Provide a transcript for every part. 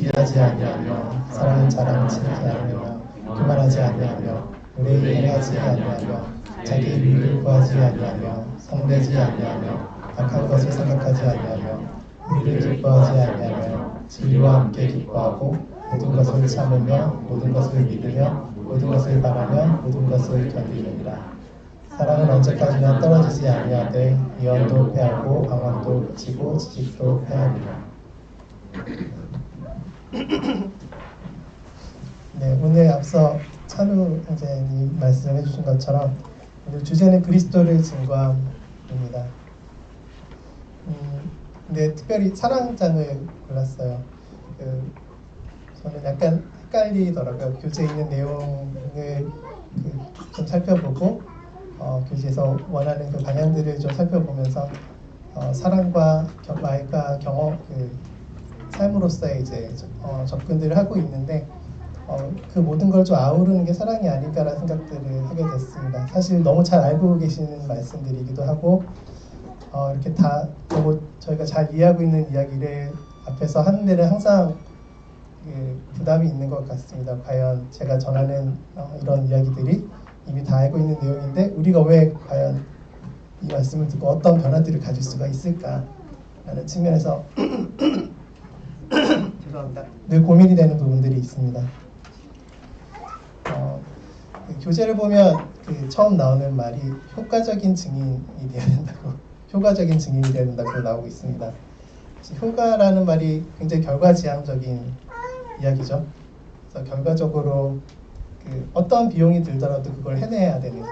시기하지 아니하며 사랑은 자랑치 아니하며 교만하지 아니하며 오래 행하지 아니하며 자기 이익을 구하지 아니하며 성내지 아니하며 악한 것을 생각하지 아니하며 의를 기뻐하지 아니하며 진리와 함께 기뻐하고 모든 것을 참으며 모든 것을 믿으며 모든 것을 바라며 모든 것을 견디느니라. 사랑은 언제까지나 떨어지지 아니하되 예언도 패하고 방언도 그치고 지식도 패하리라. 네, 오늘 앞서 찬우 선생님이 말씀해 주신 것처럼 오늘 주제는 그리스도를 증거함입니다. 근데 특별히 사랑장을 골랐어요. 저는 약간 헷갈리더라고요. 교재에 있는 내용을 좀 살펴보고 교재에서 원하는 그 방향들을 좀 살펴보면서 사랑과 말과 경험, 삶으로서의 이제 접근들을 하고 있는데 그 모든 걸 좀 아우르는 게 사랑이 아닐까라는 생각들을 하게 됐습니다. 사실 너무 잘 알고 계시는 말씀들이기도 하고 이렇게 다 너무 저희가 잘 이해하고 있는 이야기를 앞에서 하는 데는 항상 부담이 있는 것 같습니다. 과연 제가 전하는 이런 이야기들이 이미 다 알고 있는 내용인데 우리가 왜 과연 이 말씀을 듣고 어떤 변화들을 가질 수가 있을까라는 측면에서 죄송합니다. 늘 고민이 되는 부분들이 있습니다. 교재를 보면 처음 나오는 말이 효과적인 증인이 되어야 된다고 효과적인 증인이 되어야 된다고 나오고 있습니다. 효과라는 말이 굉장히 결과지향적인 이야기죠. 그래서 결과적으로 어떤 비용이 들더라도 그걸 해내야 되는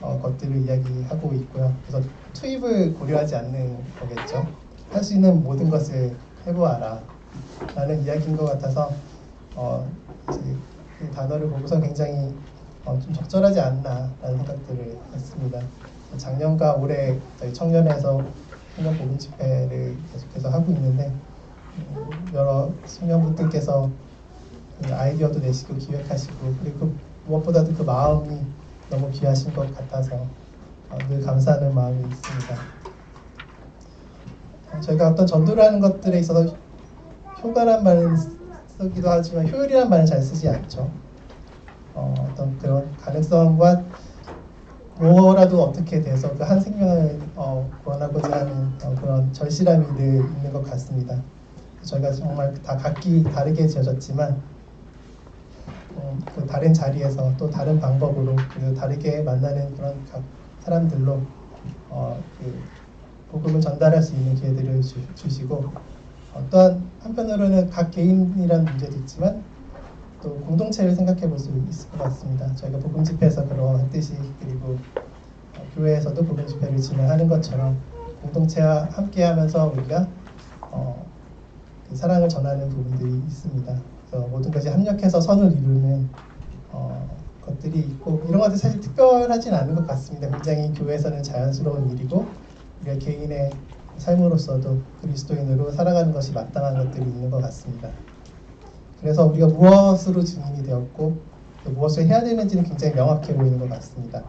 것들을 이야기하고 있고요. 그래서 투입을 고려하지 않는 거겠죠. 할 수 있는 모든 것을 해보아라 라는 이야기인 것 같아서 그 단어를 보고서 굉장히 좀 적절하지 않나 라는 생각들을 했습니다. 작년과 올해 저희 청년회에서 청년 복음 집회를 계속해서 하고 있는데 여러 청년분들께서 아이디어도 내시고 기획하시고 그리고 무엇보다도 그 마음이 너무 귀하신 것 같아서 늘 감사하는 마음이 있습니다. 저희가 어떤 전도를 하는 것들에 있어서 효과란 말은 쓰기도 하지만 효율이란 말은 잘 쓰지 않죠. 어떤 그런 가능성과 뭐라도 어떻게 돼서 그 한 생명을 구원하고자 하는 그런 절실함이 늘 있는 것 같습니다. 저희가 정말 다 각기 다르게 지어졌지만 그 다른 자리에서 또 다른 방법으로 그리고 다르게 만나는 그런 각 사람들로 그 복음을 전달할 수 있는 기회들을 주시고 또한 한편으로는 각 개인이라는 문제도 있지만 또 공동체를 생각해 볼 수 있을 것 같습니다. 저희가 복음 집회에서 그러했듯이 그리고 교회에서도 복음 집회를 진행하는 것처럼 공동체와 함께하면서 우리가 그 사랑을 전하는 부분들이 있습니다. 그래서 모든 것이 합력해서 선을 이루는 것들이 있고 이런 것들 사실 특별하진 않은 것 같습니다. 굉장히 교회에서는 자연스러운 일이고 우리가 개인의 삶으로서도 그리스도인으로 살아가는 것이 마땅한 것들이 있는 것 같습니다. 그래서 우리가 무엇으로 증인이 되었고 또 무엇을 해야 되는지는 굉장히 명확해 보이는 것 같습니다.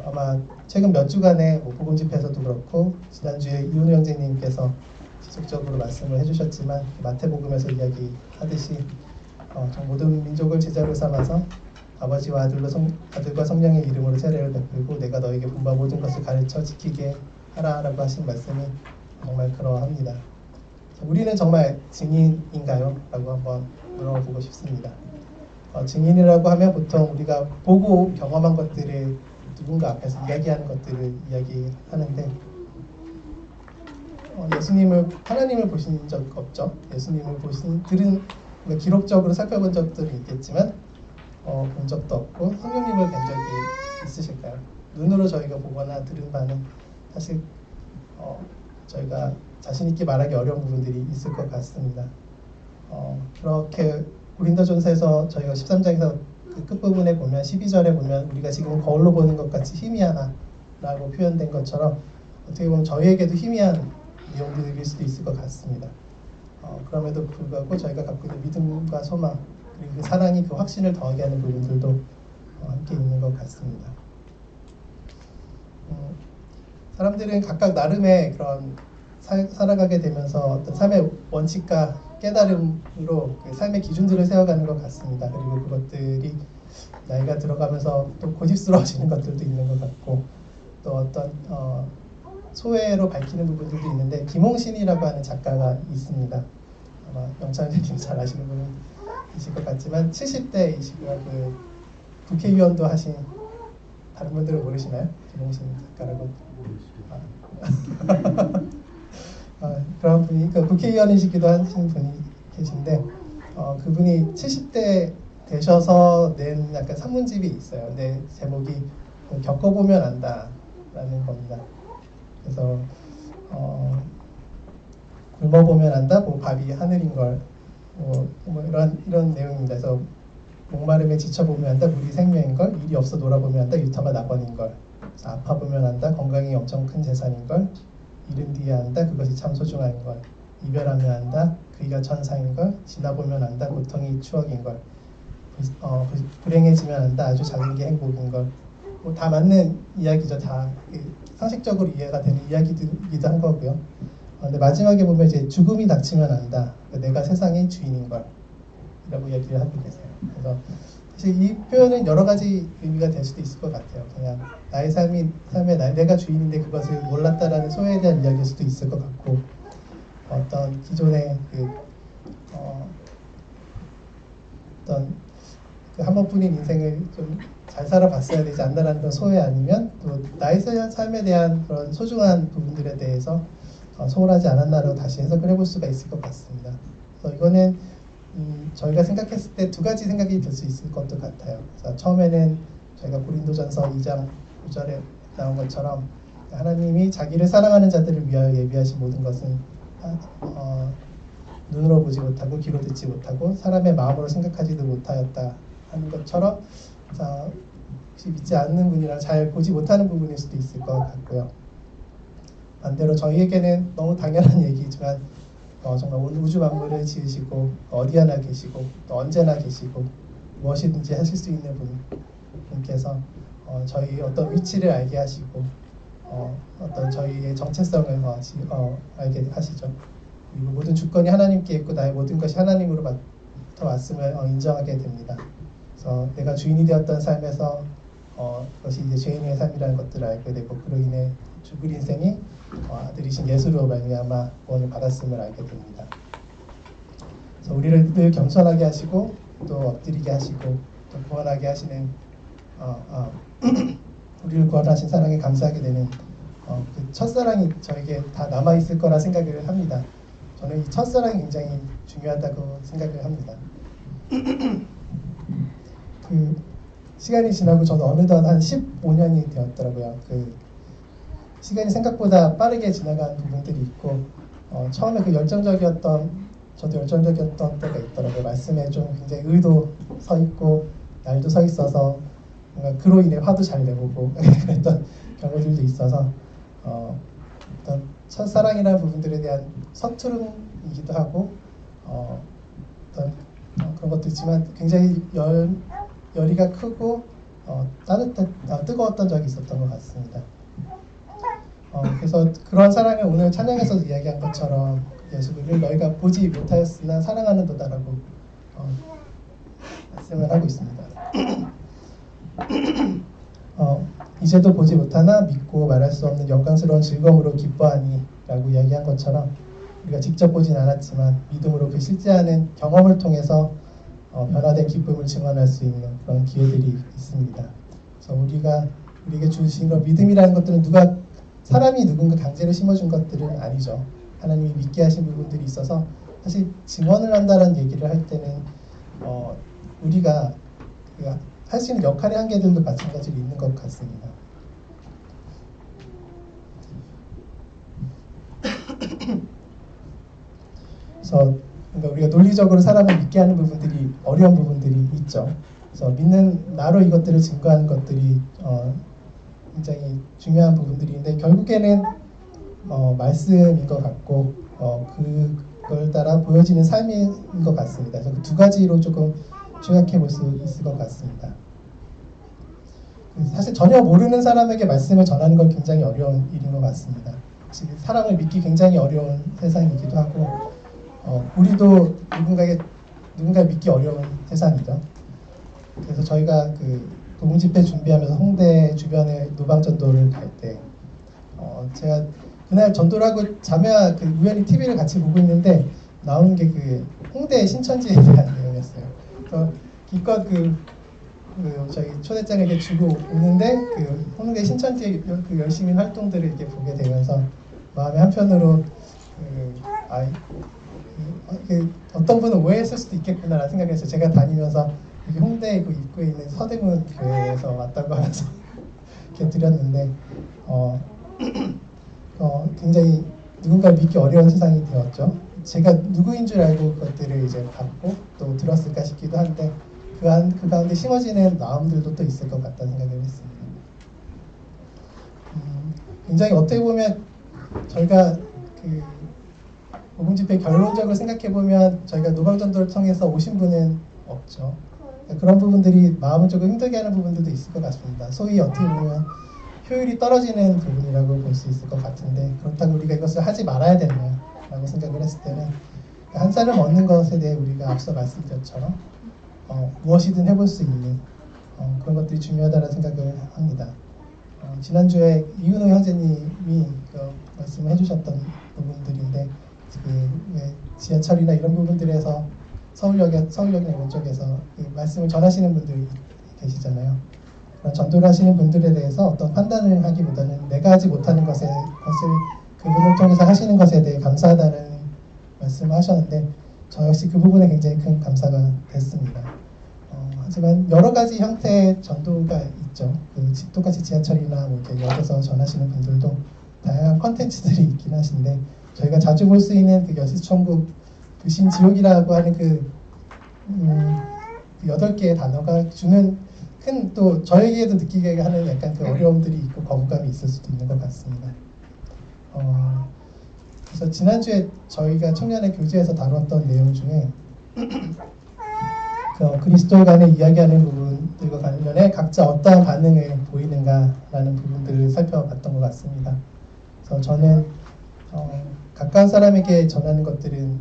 아마 최근 몇 주간의 복음 집회에서도 그렇고 지난주에 이훈우 형제님께서 지속적으로 말씀을 해주셨지만 마태복음에서 이야기하듯이 모든 민족을 제자로 삼아서 아버지와 아들과 성령의 이름으로 세례를 베풀고 내가 너에게 본바 모든 것을 가르쳐 지키게 하라라고 하신 말씀이 정말 그러합니다. 우리는 정말 증인인가요? 라고 한번 물어보고 싶습니다. 증인이라고 하면 보통 우리가 보고 경험한 것들을 누군가 앞에서 이야기하는 것들을 이야기하는데 예수님을 하나님을 보신 적 없죠. 예수님을 들은 기록적으로 살펴본 적들이 있겠지만 본 적도 없고 성령님을 뵌 적이 있으실까요? 눈으로 저희가 보거나 들은 바는 사실 저희가 자신 있게 말하기 어려운 부분들이 있을 것 같습니다. 그렇게 고린도전서에서 저희가 13장에서 그 끝부분에 보면 12절에 보면 우리가 지금 거울로 보는 것 같이 희미하다라고 표현된 것처럼 어떻게 보면 저희에게도 희미한 내용들일 수도 있을 것 같습니다. 그럼에도 불구하고 저희가 갖고 있는 믿음과 소망 그리고 그 사랑이 그 확신을 더하게 하는 부분들도 함께 있는 것 같습니다. 사람들은 각각 나름의 그런 살아가게 되면서 어떤 삶의 원칙과 깨달음으로 그 삶의 기준들을 세워가는 것 같습니다. 그리고 그것들이 나이가 들어가면서 또 고집스러워지는 것들도 있는 것 같고, 또 어떤 소외로 밝히는 부분들도 있는데, 김홍신이라고 하는 작가가 있습니다. 아마 영찬님 잘 아시는 분이실 것 같지만 70대이시고요. 그 국회의원도 하신, 다른 분들은 모르시나요? 김홍신 작가라고. 그런 분이, 그 국회의원이시기도 하신 분이 계신데, 그분이 70대 되셔서 낸 약간 산문집이 있어요. 근데 제목이 겪어보면 안다라는 겁니다. 그래서 굶어보면 안다, 뭐 밥이 하늘인 걸, 뭐 이런 내용입니다. 그래서 목마름에 지쳐보면 안다, 물이 생명인 걸, 일이 없어 놀아보면 안다, 유타가 낙원인 걸, 그래서 아파보면 안다, 건강이 엄청 큰 재산인 걸, 이른 뒤에 안다, 그것이 참 소중한 걸, 이별하면 안다, 그이가 천사인 걸, 지나보면 안다, 고통이 추억인 걸, 불행해지면 안다, 아주 작은 게 행복인 걸. 뭐 다 맞는 이야기죠. 다 상식적으로 이해가 되는 이야기이기도 한 거고요. 근데 마지막에 보면 이제 죽음이 닥치면 안다, 내가 세상의 주인인 걸, 이라고 이야기를 하고 계세요. 그래서 사실 이 표현은 여러 가지 의미가 될 수도 있을 것 같아요. 그냥 나의 삶에 내가 주인인데 그것을 몰랐다라는 소외에 대한 이야기일 수도 있을 것 같고, 어떤 기존의 어떤 한 번뿐인 인생을 좀 잘 살아봤어야 되지 않나라는 그런 소외, 아니면 또 나의 삶에 대한 그런 소중한 부분들에 대해서 소홀하지 않았나로 다시 해석을 해볼 수가 있을 것 같습니다. 그래서 이거는 저희가 생각했을 때 두 가지 생각이 들 수 있을 것도 같아요. 그래서 처음에는 저희가 고린도전서 2장 9절에 나온 것처럼 하나님이 자기를 사랑하는 자들을 위하여 예비하신 모든 것은 눈으로 보지 못하고 귀로 듣지 못하고 사람의 마음으로 생각하지도 못하였다 하는 것처럼, 혹시 믿지 않는 분이라 잘 보지 못하는 부분일 수도 있을 것 같고요. 반대로 저희에게는 너무 당연한 얘기지만 정말 온 우주 만물을 지으시고 어디 하나 계시고 또 언제나 계시고 무엇이든지 하실 수 있는 분께서 저희 어떤 위치를 알게 하시고 어떤 저희의 정체성을 알게 하시죠. 그리고 모든 주권이 하나님께 있고 나의 모든 것이 하나님으로부터 왔음을 인정하게 됩니다. 그래서 내가 주인이 되었던 삶에서 그것이 이제 죄인의 삶이라는 것들을 알게 되고, 그로 인해 죽을 인생이 아들이신 예수로 말미암아 구원을 받았음을 알게 됩니다. 그래서 우리를 늘 겸손하게 하시고 또 엎드리게 하시고 또 구원하게 하시는 우리를 구원하신 사랑에 감사하게 되는 그 첫사랑이 저에게 다 남아 있을 거라 생각을 합니다. 저는 이 첫사랑이 굉장히 중요하다고 생각을 합니다. 그 시간이 지나고 저는 어느덧 한 15년이 되었더라고요. 그 시간이 생각보다 빠르게 지나간 부분들이 있고, 처음에 그 저도 열정적이었던 때가 있더라고요. 말씀에 좀 굉장히 의도 서 있고 날도 서 있어서 뭔가 그로 인해 화도 잘 내보고 그랬던 경우들도 있어서 어떤 첫사랑이라는 부분들에 대한 서투름이기도 하고 어떤 그런 것도 있지만 굉장히 열의가 크고 뜨거웠던 적이 있었던 것 같습니다. 그래서 그런 사랑을 오늘 찬양에서 이야기한 것처럼 예수를 너희가 보지 못하였으나 사랑하는도다라고 말씀을 하고 있습니다. 이제도 보지 못하나 믿고 말할 수 없는 영광스러운 즐거움으로 기뻐하니 라고 이야기한 것처럼, 우리가 직접 보진 않았지만 믿음으로 그 실제하는 경험을 통해서 변화된 기쁨을 증언할 수 있는 그런 기회들이 있습니다. 그래서 우리에게 주신 것, 믿음이라는 것들은 사람이 누군가 강제로 심어준 것들은 아니죠. 하나님이 믿게 하신 부분들이 있어서, 사실 증언을 한다는 얘기를 할 때는 우리가 할 수 있는 역할의 한계들도 마찬가지로 있는 것 같습니다. 그래서 그러니까 우리가 논리적으로 사람을 믿게 하는 부분들이, 어려운 부분들이 있죠. 그래서 믿는 나로 이것들을 증거하는 것들이 굉장히 중요한 부분들인데, 결국에는 말씀인 것 같고 그걸 따라 보여지는 삶인 것 같습니다. 그래서 그 두 가지로 조금 요약해 볼 수 있을 것 같습니다. 사실 전혀 모르는 사람에게 말씀을 전하는 건 굉장히 어려운 일인 것 같습니다. 지금 사람을 믿기 굉장히 어려운 세상이기도 하고 우리도 누군가 믿기 어려운 세상이죠. 그래서 저희가 그 복음 집회 준비하면서 홍대 주변에 노방 전도를 갈 때 제가 그날 전도를 하고 자매와 그 우연히 TV를 같이 보고 있는데 나오는 게 그 홍대 신천지에 대한 내용이었어요. 그래서 기껏 저희 초대장에게 주고 오는데 그 홍대 신천지의 그 열심히 활동들을 이렇게 보게 되면서 마음의 한편으로 어떤 분은 오해했을 수도 있겠구나라는 생각을 했어요. 제가 다니면서 여기 홍대 그 입구에 있는 서대문 교회에서 왔다고 하면서 이렇게 드렸는데 굉장히 누군가 믿기 어려운 세상이 되었죠. 제가 누구인 줄 알고 그것들을 이제 받고 또 들었을까 싶기도 한데 그 가운데 심어지는 마음들도 또 있을 것 같다는 생각을 했습니다. 굉장히 어떻게 보면 저희가 그 복음 집회 결론적으로 생각해 보면 저희가 노방전도를 통해서 오신 분은 없죠. 그런 부분들이 마음을 조금 힘들게 하는 부분들도 있을 것 같습니다. 소위 어떻게 보면 효율이 떨어지는 부분이라고 볼 수 있을 것 같은데 그렇다고 우리가 이것을 하지 말아야 되나라고 생각을 했을 때는 한 사람 얻는 것에 대해 우리가 앞서 말씀드렸처럼 무엇이든 해볼 수 있는 그런 것들이 중요하다는 생각을 합니다. 지난주에 이윤호 형제님이 말씀을 해주셨던 부분들인데 지하철이나 이런 부분들에서 서울역이나 이런 쪽에서 말씀을 전하시는 분들이 계시잖아요. 그런 전도를 하시는 분들에 대해서 어떤 판단을 하기보다는 내가 하지 못하는 것을 그분을 통해서 하시는 것에 대해 감사하다는 말씀을 하셨는데 저 역시 그 부분에 굉장히 큰 감사가 됐습니다. 하지만 여러 가지 형태의 전도가 있죠. 똑같이 지하철이나 이렇게 역에서 전하시는 분들도 다양한 컨텐츠들이 있긴 하신데 저희가 자주 볼 수 있는 그 여시천국 부신지옥이라고 하는 그 8개의 단어가 주는 큰 또 저에게도 느끼게 하는 약간 그 어려움들이 있고 거부감이 있을 수도 있는 것 같습니다. 그래서 지난주에 저희가 청년의 교제에서 다뤘던 내용 중에 그리스도 간에 이야기하는 부분들과 관련해 각자 어떠한 반응을 보이는가라는 부분들을 살펴봤던 것 같습니다. 그래서 저는 가까운 사람에게 전하는 것들은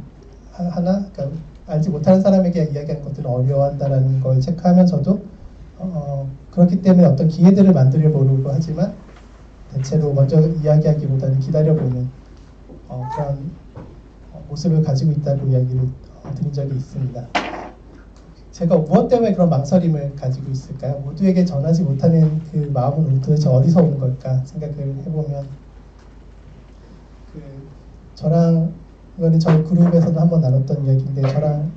그러니까 알지 못하는 사람에게 이야기하는 것들은 어려워한다는 걸 체크하면서도 그렇기 때문에 어떤 기회들을 만들어 보려고 하지만 대체로 먼저 이야기하기보다는 기다려보는 그런 모습을 가지고 있다고 이야기를 드린 적이 있습니다. 제가 무엇 때문에 그런 망설임을 가지고 있을까요? 모두에게 전하지 못하는 그 마음은 도대체 어디서 오는 걸까 생각을 해보면 저랑 이거는 저희 그룹에서도 한번 나눴던 이야기인데 저랑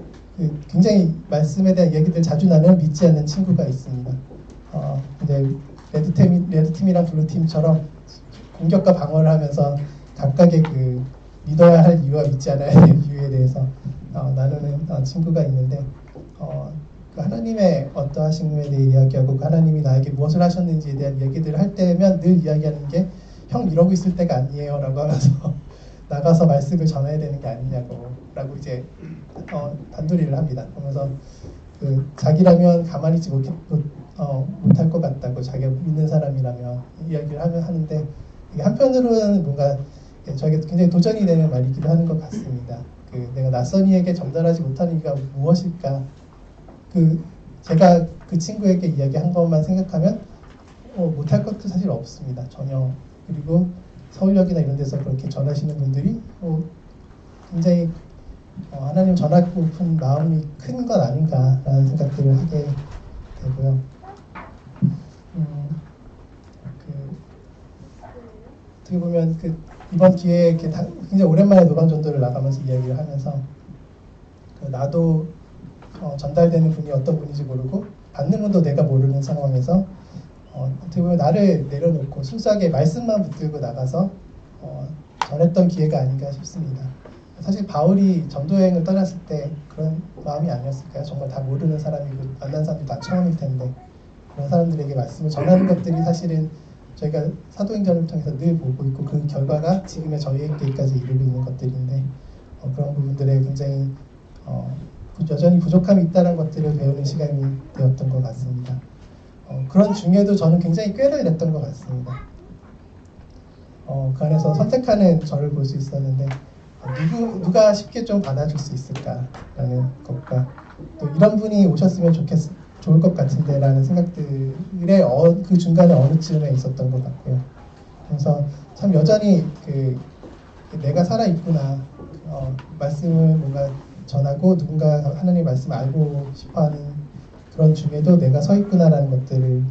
굉장히 말씀에 대한 얘기들 자주 나누는 믿지 않는 친구가 있습니다. 근데 레드팀이랑 블루팀처럼 공격과 방어를 하면서 각각의 그 믿어야 할 이유와 믿지 않아야 할 이유에 대해서 나누는 친구가 있는데 그 하나님의 어떠하심에 대해 이야기하고 그 하나님이 나에게 무엇을 하셨는지에 대한 얘기들을 할 때면 늘 이야기하는 게 형 이러고 있을 때가 아니에요 라고 하면서 나가서 말씀을 전해야 되는 게 아니냐고 라고 이제 단도리를 합니다. 그러면서 자기라면 가만히 있지 못할 것 같다고 자기가 믿는 사람이라면 이야기를 하는데 이게 한편으로는 뭔가 저에게 굉장히 도전이 되는 말이기도 하는 것 같습니다. 내가 낯선 이에게 전달하지 못하는 이유가 무엇일까? 제가 그 친구에게 이야기한 것만 생각하면 못할 것도 사실 없습니다. 전혀. 그리고 서울역이나 이런 데서 그렇게 전하시는 분들이 굉장히 하나님 전하고픈 마음이 큰 것 아닌가라는 생각들을 하게 되고요. 어떻게 보면 이번 기회에 굉장히 오랜만에 노방전도를 나가면서 이야기를 하면서 나도 전달되는 분이 어떤 분인지 모르고 받는 분도 내가 모르는 상황에서 어떻게 보면 나를 내려놓고 순수하게 말씀만 붙들고 나가서 전했던 기회가 아닌가 싶습니다. 사실 바울이 전도여행을 떠났을 때 그런 마음이 아니었을까요? 정말 다 모르는 사람이고 만난 사람들이 다 처음일 텐데 그런 사람들에게 말씀을 전하는 것들이 사실은 저희가 사도행전을 통해서 늘 보고 있고 그 결과가 지금의 저희에게까지 이르고 있는 것들인데 그런 부분들에 굉장히 여전히 부족함이 있다는 것들을 배우는 시간이 되었던 것 같습니다. 그런 중에도 저는 굉장히 꾀를 냈던 것 같습니다. 그 안에서 선택하는 저를 볼 수 있었는데 누가 쉽게 좀 받아줄 수 있을까라는 것과 또 이런 분이 오셨으면 좋을 것 같은데라는 생각들의 그 중간에 어느 쯤에 있었던 것 같고요. 그래서 참 여전히 내가 살아 있구나, 말씀을 뭔가 전하고 누군가 하나님의 말씀을 알고 싶어하는 그런 중에도 내가 서 있구나라는 것들을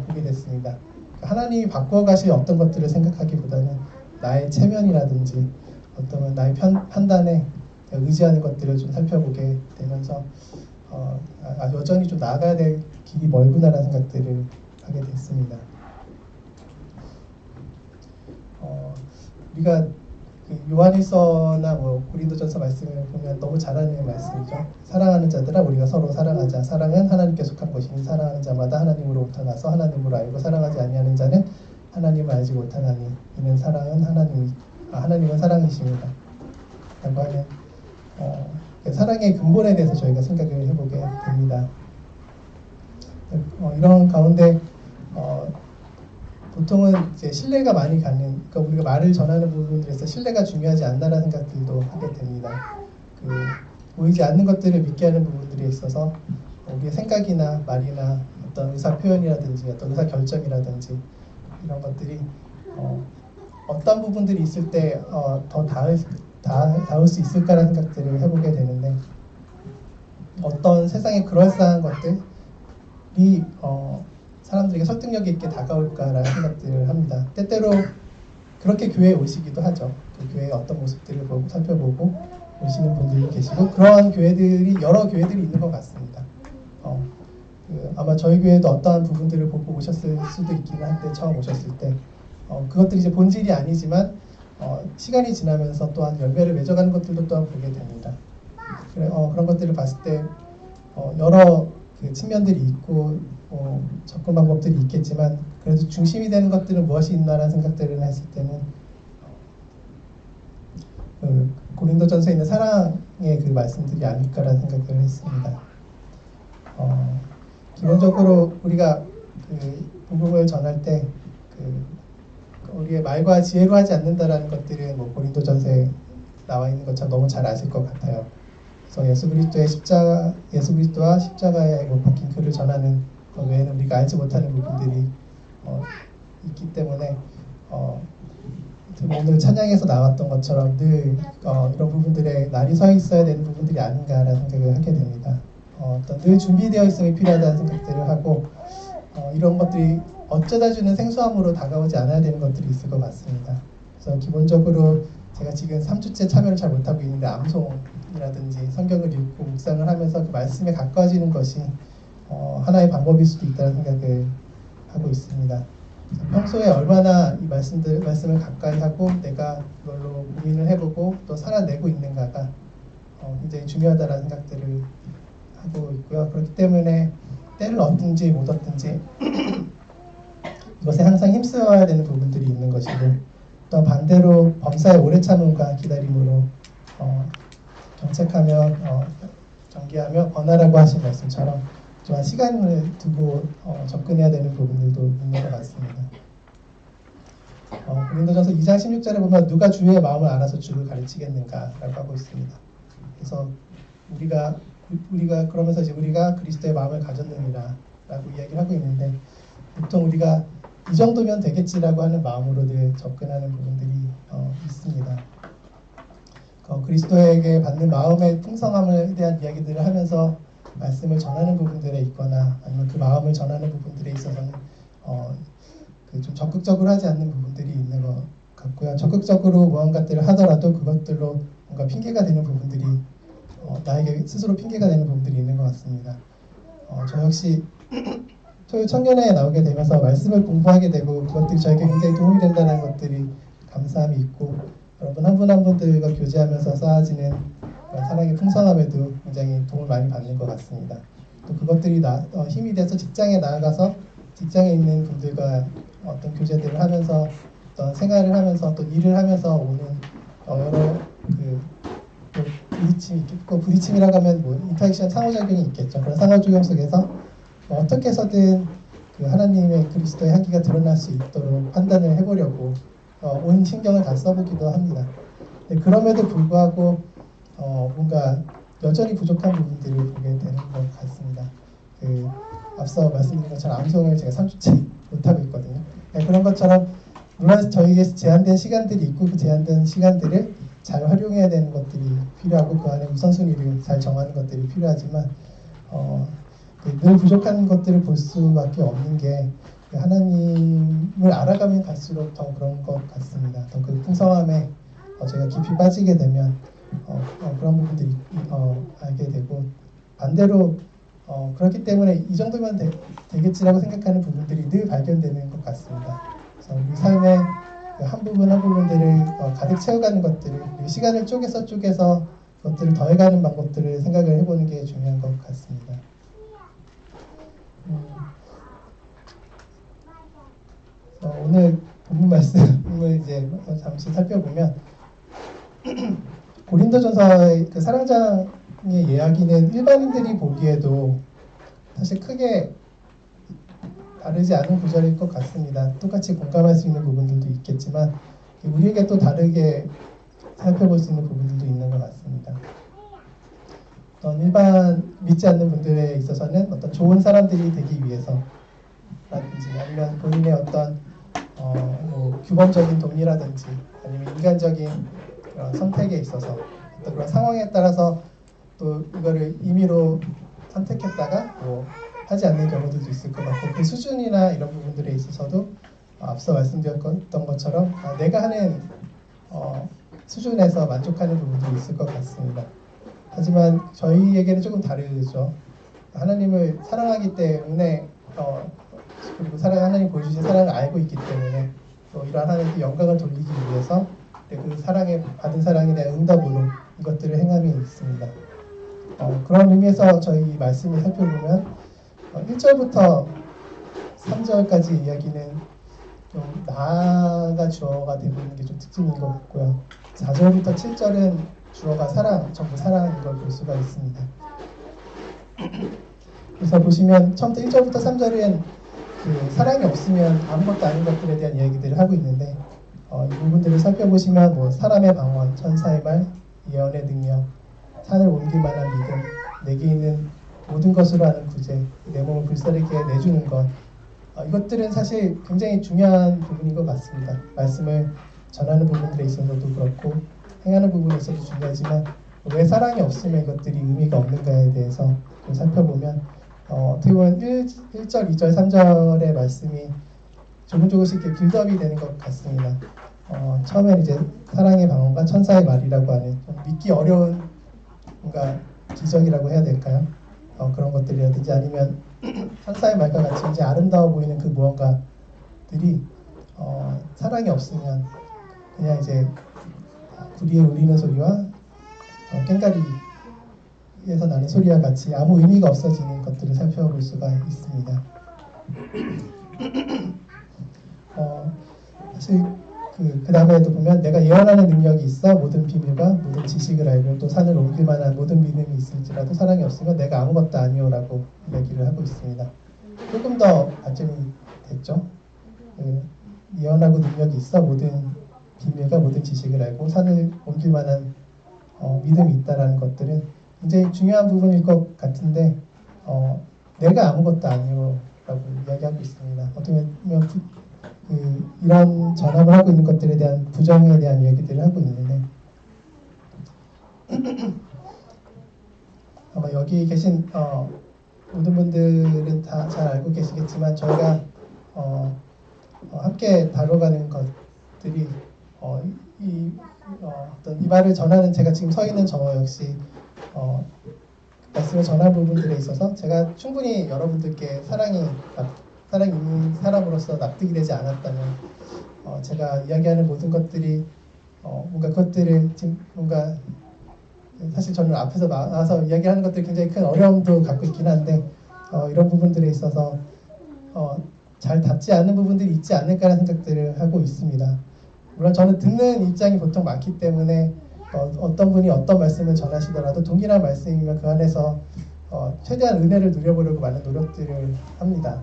보게 됐습니다. 하나님이 바꾸어 가실 어떤 것들을 생각하기보다는 나의 체면이라든지 어떤 나의 판단에 의지하는 것들을 좀 살펴보게 되면서 여전히 좀 나아가야 될 길이 멀구나라는 생각들을 하게 됐습니다. 우리가 요한일서나 고린도전서 말씀을 보면 너무 잘 아는 말씀이죠. 사랑하는 자들아 우리가 서로 사랑하자. 사랑은 하나님께 속한 것이니 사랑하는 자마다 하나님으로부터 나서 하나님으로 알고 사랑하지 아니하는 자는 하나님을 알지 못하나니 이는 하나님은 사랑이십니다. 라고 하는 사랑의 근본에 대해서 저희가 생각을 해보게 됩니다. 이런 가운데 보통은 이제 신뢰가 많이 가는, 그러니까 우리가 말을 전하는 부분들에서 신뢰가 중요하지 않나라는 생각들도 하게 됩니다. 보이지 않는 것들을 믿게 하는 부분들에 있어서 우리의 생각이나 말이나 어떤 의사 표현이라든지 어떤 의사 결정이라든지 이런 것들이 어떤 부분들이 있을 때 더 닿을 수 있을까라는 생각들을 해보게 되는데 어떤 세상에 그럴싸한 것들이 사람들에게 설득력 있게 다가올까라는 생각들을 합니다. 때때로 그렇게 교회에 오시기도 하죠. 그 교회의 어떤 모습들을 살펴보고 오시는 분들이 계시고 그러한 교회들이 여러 교회들이 있는 것 같습니다. 아마 저희 교회도 어떠한 부분들을 보고 오셨을 수도 있기는 한데 처음 오셨을 때 그것들이 이제 본질이 아니지만 시간이 지나면서 또한 열매를 맺어가는 것들도 또한 보게 됩니다. 그런 것들을 봤을 때 여러 측면들이 있고 접근 방법들이 있겠지만 그래도 중심이 되는 것들은 무엇이 있나라는 생각들을 했을 때는 고린도전서에 있는 사랑의 그 말씀들이 아닐까라는 생각을 했습니다. 기본적으로 우리가 복음을 전할 때 우리의 말과 지혜로 하지 않는다라는 것들은 고린도전서에 나와 있는 것처럼 너무 잘 아실 것 같아요. 그래서 예수 그리스도와 십자가에 못 박힌 그를 전하는 것 외에는 우리가 알지 못하는 부분들이 있기 때문에 오늘 찬양에서 나왔던 것처럼 늘 이런 부분들에 날이 서 있어야 되는 부분들이 아닌가라는 생각을 하게 됩니다. 늘 준비되어 있음이 필요하다는 생각들을 하고 이런 것들이 어쩌다 주는 생소함으로 다가오지 않아야 되는 것들이 있을 것 같습니다. 그래서 기본적으로 제가 지금 3주째 참여를 잘 못하고 있는데 암송이라든지 성경을 읽고 묵상을 하면서 그 말씀에 가까워지는 것이 하나의 방법일 수도 있다는 생각을 하고 있습니다. 평소에 얼마나 이 말씀을 가까이 하고 내가 그걸로 고민을 해보고 또 살아내고 있는가가 굉장히 중요하다는 생각들을 하고 있고요. 그렇기 때문에 때를 얻든지 못 얻든지 이것에 항상 힘써야 되는 부분들이 있는 것이고 또 반대로 범사의 오래 참음과 기다림으로 정책하며 경계하며 권하라고 하신 말씀처럼 또한 시간을 두고 접근해야 되는 부분들도 있는 것 같습니다. 고린도전서 2장 16절에 보면 누가 주의 마음을 알아서 주를 가르치겠는가라고 하고 있습니다. 그래서 우리가 그러면서 이제 우리가 그리스도의 마음을 가졌느니라라고 이야기를 하고 있는데 보통 우리가 이 정도면 되겠지라고 하는 마음으로 늘 접근하는 부분들이 있습니다. 그리스도에게 받는 마음의 풍성함에 대한 이야기들을 하면서 말씀을 전하는 부분들에 있거나 아니면 그 마음을 전하는 부분들에 있어서는 좀 적극적으로 하지 않는 부분들이 있는 것 같고요. 적극적으로 무언가들을 하더라도 그것들로 뭔가 핑계가 되는 부분들이 나에게 스스로 핑계가 되는 부분들이 있는 것 같습니다. 저 역시 토요 청년회에 나오게 되면서 말씀을 공부하게 되고 그것들이 저에게 굉장히 도움이 된다는 것들이 감사함이 있고 여러분 한 분 한 분들과 교제하면서 쌓아지는 사랑의 풍성함에도 굉장히 도움을 많이 받는 것 같습니다. 또 그것들이 힘이 돼서 직장에 나아가서 직장에 있는 분들과 어떤 교제들을 하면서 어떤 생활을 하면서 또 일을 하면서 오는 여러 부딪힘이 있겠고 부딪힘이라고 하면 인터랙션 상호작용이 있겠죠. 그런 상호작용 속에서 어떻게 해서든 하나님의 그리스도의 향기가 드러날 수 있도록 판단을 해보려고 온 신경을 다 써보기도 합니다. 네, 그럼에도 불구하고 뭔가 여전히 부족한 부분들을 보게 되는 것 같습니다. 앞서 말씀드린 것처럼 암송을 제가 3주째 못하고 있거든요. 네, 그런 것처럼 물론 저희에게 제한된 시간들이 있고 그 제한된 시간들을 잘 활용해야 되는 것들이 필요하고 그 안에 우선순위를 잘 정하는 것들이 필요하지만 늘 부족한 것들을 볼 수밖에 없는 게 하나님을 알아가면 갈수록 더 그런 것 같습니다. 더 그 풍성함에 저희가 깊이 빠지게 되면 그런 부분들이 알게 되고 반대로 그렇기 때문에 이 정도면 되겠지라고 생각하는 부분들이 늘 발견되는 것 같습니다. 그래서 우리 삶의 한 부분 한 부분들을 가득 채워가는 것들을 시간을 쪼개서 그것들을 더해가는 방법들을 생각을 해보는 게 중요한 것 같습니다. 오늘 본문 말씀을 이제 잠시 살펴보면 고린도전서의 그 사랑장의 이야기는 일반인들이 보기에도 사실 크게 다르지 않은 구절일 것 같습니다. 똑같이 공감할 수 있는 부분들도 있겠지만 우리에게 또 다르게 살펴볼 수 있는 부분들도 있는 것 같습니다. 일반 믿지 않는 분들에 있어서는 어떤 좋은 사람들이 되기 위해서라든지 아니면 본인의 어떤 규범적인 동의라든지 아니면 인간적인 그런 선택에 있어서 어떤 그런 상황에 따라서 또 이거를 임의로 선택했다가 하지 않는 경우들도 있을 것 같고 그 수준이나 이런 부분들에 있어서도 앞서 말씀드렸던 것처럼 내가 하는 수준에서 만족하는 부분도 있을 것 같습니다. 하지만 저희에게는 조금 다르죠. 하나님을 사랑하기 때문에 그리고 하나님 보여주신 사랑을 알고 있기 때문에 또 이러한 하나님께 영광을 돌리기 위해서 그 사랑에 받은 사랑에 대한 응답으로 이것들을 행함이 있습니다. 그런 의미에서 저희 말씀을 살펴보면 1절부터 3절까지 이야기는 좀 나가 주어가 되는 게 좀 특징인 것 같고요. 4절부터 7절은 주어가 사랑, 전부 사랑인 걸 볼 수가 있습니다. 그래서 보시면 처음부터 1절부터 3절은 그 사랑이 없으면 아무것도 아닌 것들에 대한 이야기들을 하고 있는데 이 부분들을 살펴보시면 사람의 방언, 천사의 말, 예언의 능력, 산을 옮길 만한 믿음, 내게 있는 모든 것으로 하는 구제, 내 몸을 불사르게 내주는 것 이것들은 사실 굉장히 중요한 부분인 것 같습니다. 말씀을 전하는 부분들에 있어서도 그렇고 행하는 부분에 있어서도 중요하지만 왜 사랑이 없으면 이것들이 의미가 없는가에 대해서 좀 살펴보면 어떻게 보면 1절, 2절, 3절의 말씀이 조금씩 이렇게 빌드업이 되는 것 같습니다. 처음엔 이제 사랑의 방언과 천사의 말이라고 하는 좀 믿기 어려운 뭔가 기적이라고 해야 될까요? 그런 것들이라든지 아니면 천사의 말과 같이 이제 아름다워 보이는 그 무언가들이 사랑이 없으면 그냥 이제 구리에 울리는 소리와 꽹과리에서 나는 소리와 같이 아무 의미가 없어지는 것들을 살펴볼 수가 있습니다. 사실 그 다음에도 보면 내가 예언하는 능력이 있어 모든 비밀과 모든 지식을 알고 또 산을 옮길 만한 모든 믿음이 있을지라도 사랑이 없으면 내가 아무것도 아니오라고 이야기를 하고 있습니다. 조금 더 발전이 됐죠. 예언하고 능력이 있어 모든 비밀과 모든 지식을 알고 산을 옮길 만한 믿음이 있다라는 것들은 굉장히 중요한 부분일 것 같은데 내가 아무것도 아니오라고 이야기하고 있습니다. 어떻게 보면 이런 전압을 하고 있는 것들에 대한 부정에 대한 이야기들을 하고 있는데 아마 여기 계신 모든 분들은 다 잘 알고 계시겠지만 저희가 함께 다뤄가는 것들이 이 말을 전하는 제가 지금 서 있는 저 역시 말씀을 전한 부분들에 있어서 제가 충분히 여러분들께 사랑이 있는 사람으로서 납득이 되지 않았다면 제가 이야기하는 모든 것들이 뭔가 그것들을 지금 뭔가 사실 저는 앞에서 나와서 이야기하는 것들이 굉장히 큰 어려움도 갖고 있긴 한데 이런 부분들에 있어서 잘 닿지 않는 부분들이 있지 않을까라는 생각들을 하고 있습니다. 물론 저는 듣는 입장이 보통 많기 때문에 어떤 분이 어떤 말씀을 전하시더라도 동일한 말씀이면 그 안에서 최대한 은혜를 누려보려고 많은 노력들을 합니다.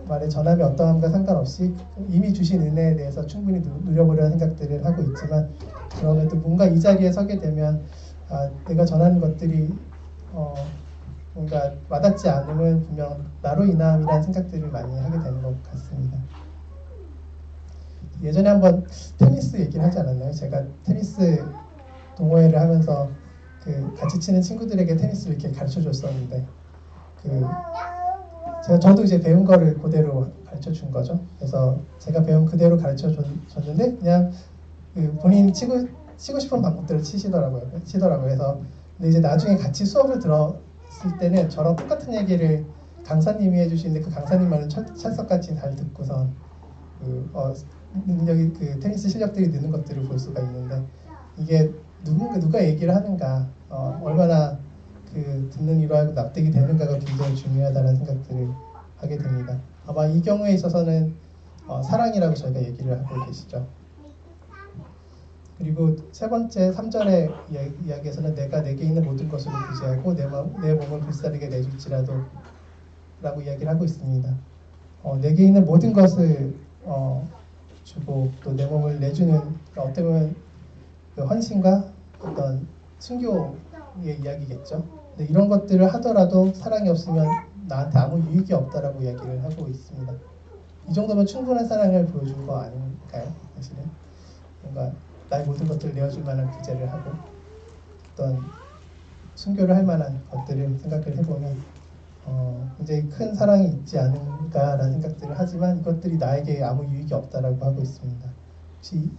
말의 전함이 어떠함과 상관없이 이미 주신 은혜에 대해서 충분히 누려보려는 생각들을 하고 있지만, 그럼에도 뭔가 이 자리에 서게 되면 내가 전하는 것들이 뭔가 와닿지 않으면 분명 나로 인함이라는 생각들을 많이 하게 되는 것 같습니다. 예전에 한번 테니스 얘기를 하지 않았나요? 제가 테니스 동호회를 하면서 그 같이 치는 친구들에게 테니스를 이렇게 가르쳐 줬었는데, 저도 이제 배운 거를 그대로 가르쳐 준 거죠. 그래서 제가 배운 그대로 가르쳐 줬는데 그냥 본인 치고 싶은 방법대로 치더라고요. 그래서 근데 이제 나중에 같이 수업을 들었을 때는 저랑 똑같은 얘기를 강사님이 해주시는데, 그 강사님 말은 찰석같이 잘 듣고선 능력이 테니스 실력들이 느는 것들을 볼 수가 있는데, 이게 누가 얘기를 하는가, 얼마나 듣는 이로 하고 납득이 되는가가 굉장히 중요하다는 생각들을 하게 됩니다. 아마 이 경우에 있어서는 사랑이라고 저희가 얘기를 하고 계시죠. 그리고 세 번째 3절의 이야기에서는 내가 내게 있는 모든 것으로 구제하고 내 몸을 불사르게 내줄지라도 라고 이야기를 하고 있습니다. 내게 있는 모든 것을 주고 또 내 몸을 내주는, 어떻게 보면 그 헌신과 어떤 순교의 이야기겠죠. 근데 이런 것들을 하더라도 사랑이 없으면 나한테 아무 유익이 없다라고 이야기를 하고 있습니다. 이 정도면 충분한 사랑을 보여준 거 아닌가요? 사실은 뭔가 나의 모든 것들을 내어줄 만한 구제를 하고 어떤 순교를 할 만한 것들을 생각을 해보면 굉장히 큰 사랑이 있지 않은가라는 생각들을 하지만, 이것들이 나에게 아무 유익이 없다라고 하고 있습니다. 혹시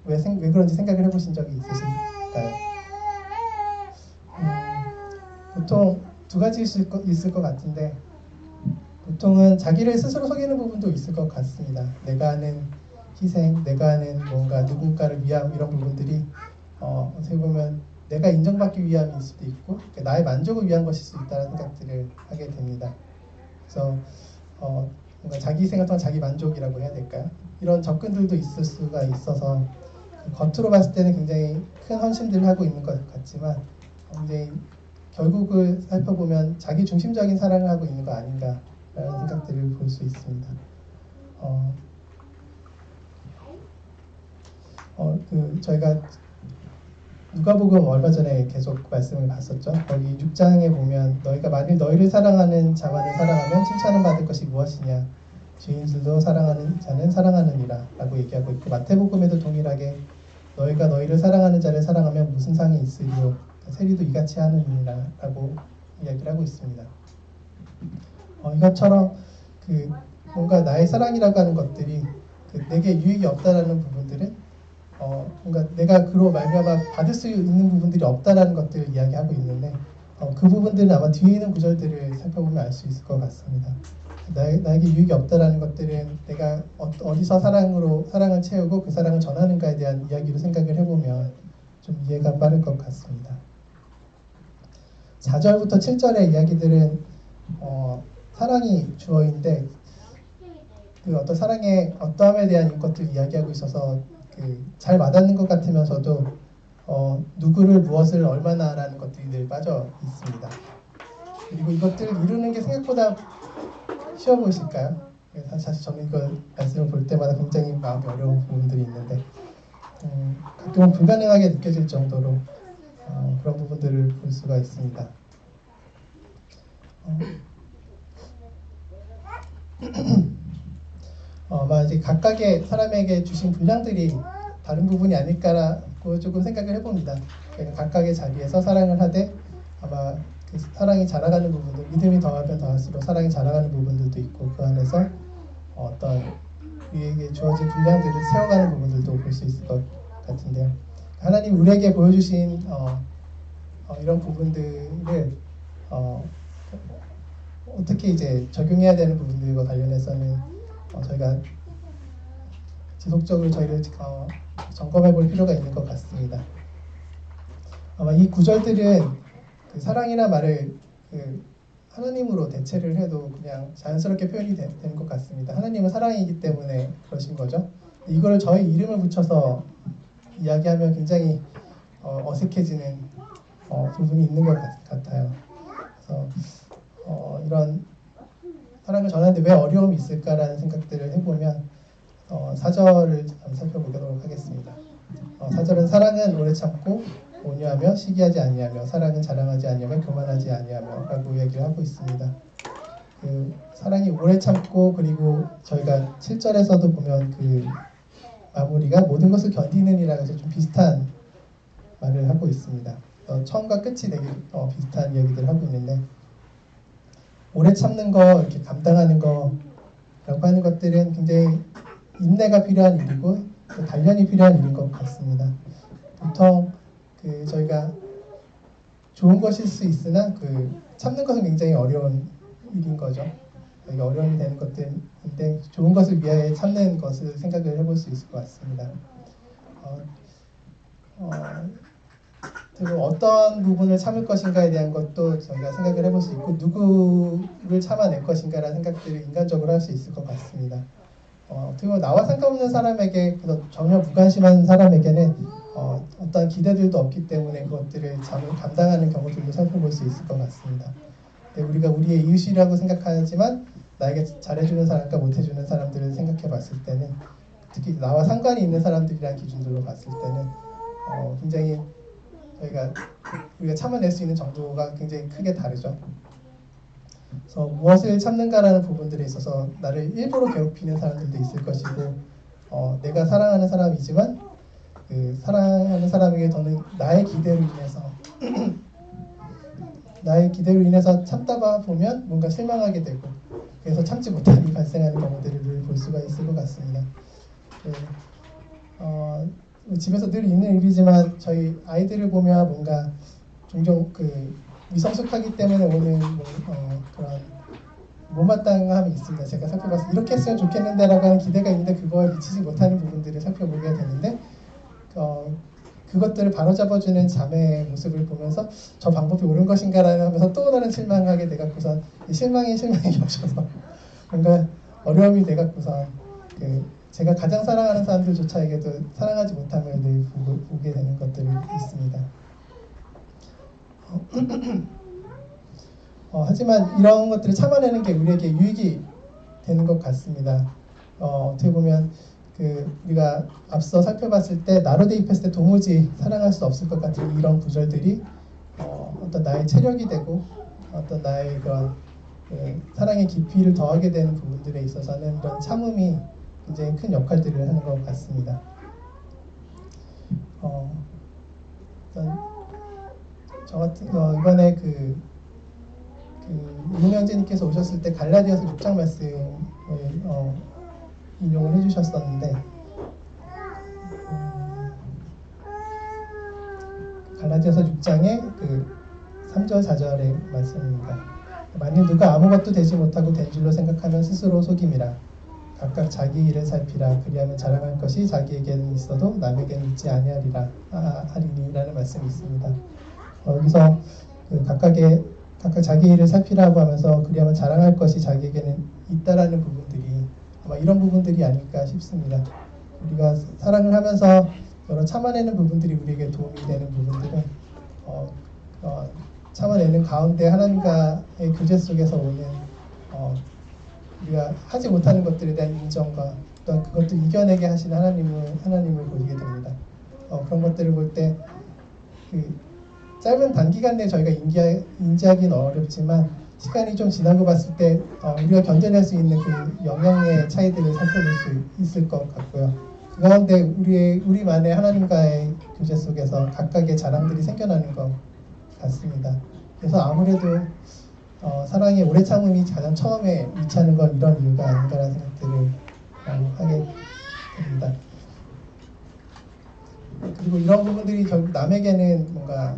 왜 그런지 생각을 해보신 적이 있으실까요? 보통 두 가지 있을 것 같은데, 보통은 자기를 스스로 속이는 부분도 있을 것 같습니다. 내가 하는 희생, 내가 하는 뭔가 누군가를 위함, 이런 부분들이 어떻게 보면 내가 인정받기 위함일 수도 있고 나의 만족을 위한 것일 수 있다는 생각들을 하게 됩니다. 그래서 뭔가 자기 희생을 통한 자기 만족이라고 해야 될까요? 이런 접근들도 있을 수가 있어서 겉으로 봤을 때는 굉장히 큰 헌신들을 하고 있는 것 같지만, 굉장히 결국을 살펴보면 자기 중심적인 사랑을 하고 있는 거 아닌가라는 생각들을 볼 수 있습니다. 저희가 누가복음 얼마 전에 계속 말씀을 봤었죠. 거기 6장에 보면 너희가 만일 너희를 사랑하는 자만을 사랑하면 칭찬을 받을 것이 무엇이냐, 죄인들도 사랑하는 자는 사랑하느니라 라고 얘기하고 있고, 마태복음에도 동일하게 너희가 너희를 사랑하는 자를 사랑하면 무슨 상이 있으리요, 세리도 이같이 하느니라 라고 이야기를 하고 있습니다. 이것처럼 뭔가 나의 사랑이라고 하는 것들이 내게 유익이 없다라는 부분들은 뭔가 내가 그로 말미암아 받을 수 있는 부분들이 없다라는 것들을 이야기하고 있는데, 그 부분들은 아마 뒤에 있는 구절들을 살펴보면 알 수 있을 것 같습니다. 나에게 유익이 없다라는 것들은 내가 어디서 사랑을 채우고 그 사랑을 전하는가에 대한 이야기로 생각을 해보면 좀 이해가 빠를 것 같습니다. 4절부터 7절의 이야기들은 사랑이 주어인데, 어떤 사랑의 어떠함에 대한 것들을 이야기하고 있어서 잘 와닿는 것 같으면서도 누구를 무엇을 얼마나라는 것들이 늘 빠져 있습니다. 그리고 이것들을 이루는 게 생각보다 쉬워 보이실까요? 사실 저는 이걸 말씀을 볼 때마다 굉장히 마음이 어려운 부분들이 있는데, 가끔은 불가능하게 느껴질 정도로 그런 부분들을 볼 수가 있습니다. 아마 이제 각각의 사람에게 주신 분량들이 다른 부분이 아닐까라고 조금 생각을 해봅니다. 그러니까 각각의 자리에서 사랑을 하되 아마 그 사랑이 자라가는 부분들, 믿음이 더하면 더할수록 사랑이 자라가는 부분들도 있고, 그 안에서 어떤 우리에게 주어진 분량들을 세워가는 부분들도 볼 수 있을 것 같은데요. 하나님 우리에게 보여주신 이런 부분들을 어떻게 이제 적용해야 되는 부분들과 관련해서는 저희가 지속적으로 저희를 점검해 볼 필요가 있는 것 같습니다. 아마 이 구절들은 사랑이란 말을 하나님으로 대체를 해도 그냥 자연스럽게 표현이 되는 것 같습니다. 하나님은 사랑이기 때문에 그러신 거죠. 이걸 저희 이름을 붙여서 이야기하면 굉장히 어색해지는 부분이 있는 것 같아요. 그래서 이런 사랑을 전하는데 왜 어려움이 있을까라는 생각들을 해보면 4절을 살펴보도록 하겠습니다. 4절은 사랑은 오래 참고 온유하며 시기하지 아니하며 사랑은 자랑하지 아니하며 교만하지 아니하며 라고 이야기를 하고 있습니다. 그 사랑이 오래 참고, 그리고 저희가 7절에서도 보면 그 마무리가 모든 것을 견디는 이라 해서 좀 비슷한 말을 하고 있습니다. 처음과 끝이 되게 비슷한 이야기들을 하고 있는데, 오래 참는 거, 이렇게 감당하는 거라고 하는 것들은 굉장히 인내가 필요한 일이고 또 단련이 필요한 일인 것 같습니다. 보통 저희가 좋은 것일 수 있으나 참는 것은 굉장히 어려운 일인 거죠. 되게 어려움이 되는 것들인데 좋은 것을 위하여 참는 것을 생각을 해볼 수 있을 것 같습니다. 그리고 어떤 부분을 참을 것인가에 대한 것도 저희가 생각을 해볼 수 있고, 누구를 참아낼 것인가라는 생각들을 인간적으로 할 수 있을 것 같습니다. 그리고 나와 상관없는 사람에게, 전혀 무관심한 사람에게는 어떤 기대들도 없기 때문에 그것들을 감당하는 경우들도 살펴볼 수 있을 것 같습니다. 우리가 우리의 이웃이라고 생각하지만 나에게 잘해주는 사람과 못해주는 사람들을 생각해 봤을 때는, 특히 나와 상관이 있는 사람들이란 기준들로 봤을 때는 굉장히 우리가 참아낼 수 있는 정도가 굉장히 크게 다르죠. 그래서 무엇을 참는가라는 부분들에 있어서 나를 일부러 괴롭히는 사람들도 있을 것이고, 내가 사랑하는 사람이지만 사랑하는 사람에게 저는 나의 기대로 인해서 참다가 보면 뭔가 실망하게 되고, 그래서 참지 못한 일이 발생하는 경우들을 볼 수가 있을 것 같습니다. 집에서 늘 있는 일이지만 저희 아이들을 보면 뭔가 종종 미성숙하기 때문에 오는 그런 못마땅함이 있습니다. 제가 살펴봐서 이렇게 했으면 좋겠는데라고 하는 기대가 있는데 그거에 미치지 못하는 부분들을 살펴보게 되는데, 그것들을 바로잡아주는 자매의 모습을 보면서 저 방법이 옳은 것인가라는 하면서 또 다른 실망하게 돼갖고선 실망이 겹쳐서 뭔가 어려움이 돼갖고선 제가 가장 사랑하는 사람들조차에게도 사랑하지 못함을 늘 보게 되는 것들이 있습니다. 하지만 이런 것들을 참아내는 게 우리에게 유익이 되는 것 같습니다. 어떻게 보면 우리가 앞서 살펴봤을 때 나로 대입했을 때 도무지 사랑할 수 없을 것 같은 이런 구절들이 어떤 나의 체력이 되고 어떤 나의 그런 사랑의 깊이를 더하게 되는 부분들에 있어서는 이런 참음이 굉장히 큰 역할들을 하는 것 같습니다. 이번에 윤영재님께서 오셨을 때 갈라디아서 6장 말씀을 인용을 해주셨었는데, 갈라디아서 6장의 3절 4절의 말씀입니다. 만일 누가 아무것도 되지 못하고 된 줄로 생각하면 스스로 속임이라. 각각 자기 일을 살피라. 그리하면 자랑할 것이 자기에게는 있어도 남에게는 있지 아니하리라는 말씀이 있습니다. 여기서 각각 자기 일을 살피라고 하면서 그리하면 자랑할 것이 자기에게는 있다라는 부분들이 아마 이런 부분들이 아닐까 싶습니다. 우리가 사랑을 하면서 여러 참아내는 부분들이 우리에게 도움이 되는 부분들은 참아내는 가운데 하나님과의 교제 속에서 오는 우리가 하지 못하는 것들에 대한 인정과 또 그것도 이겨내게 하시는 하나님을 보게 됩니다. 그런 것들을 볼 때 짧은 단기간 내에 저희가 인지하기는 어렵지만 시간이 좀 지나고 봤을 때 우리가 견뎌낼 수 있는 그 영향의 차이들을 살펴볼 수 있을 것 같고요. 그 가운데 우리만의 하나님과의 교제 속에서 각각의 자랑들이 생겨나는 것 같습니다. 그래서 아무래도 사랑의 오래 참음이 가장 처음에 위치하는 건 이런 이유가 아닌가라는 생각들을 하게 됩니다. 그리고 이런 부분들이 결국 남에게는 뭔가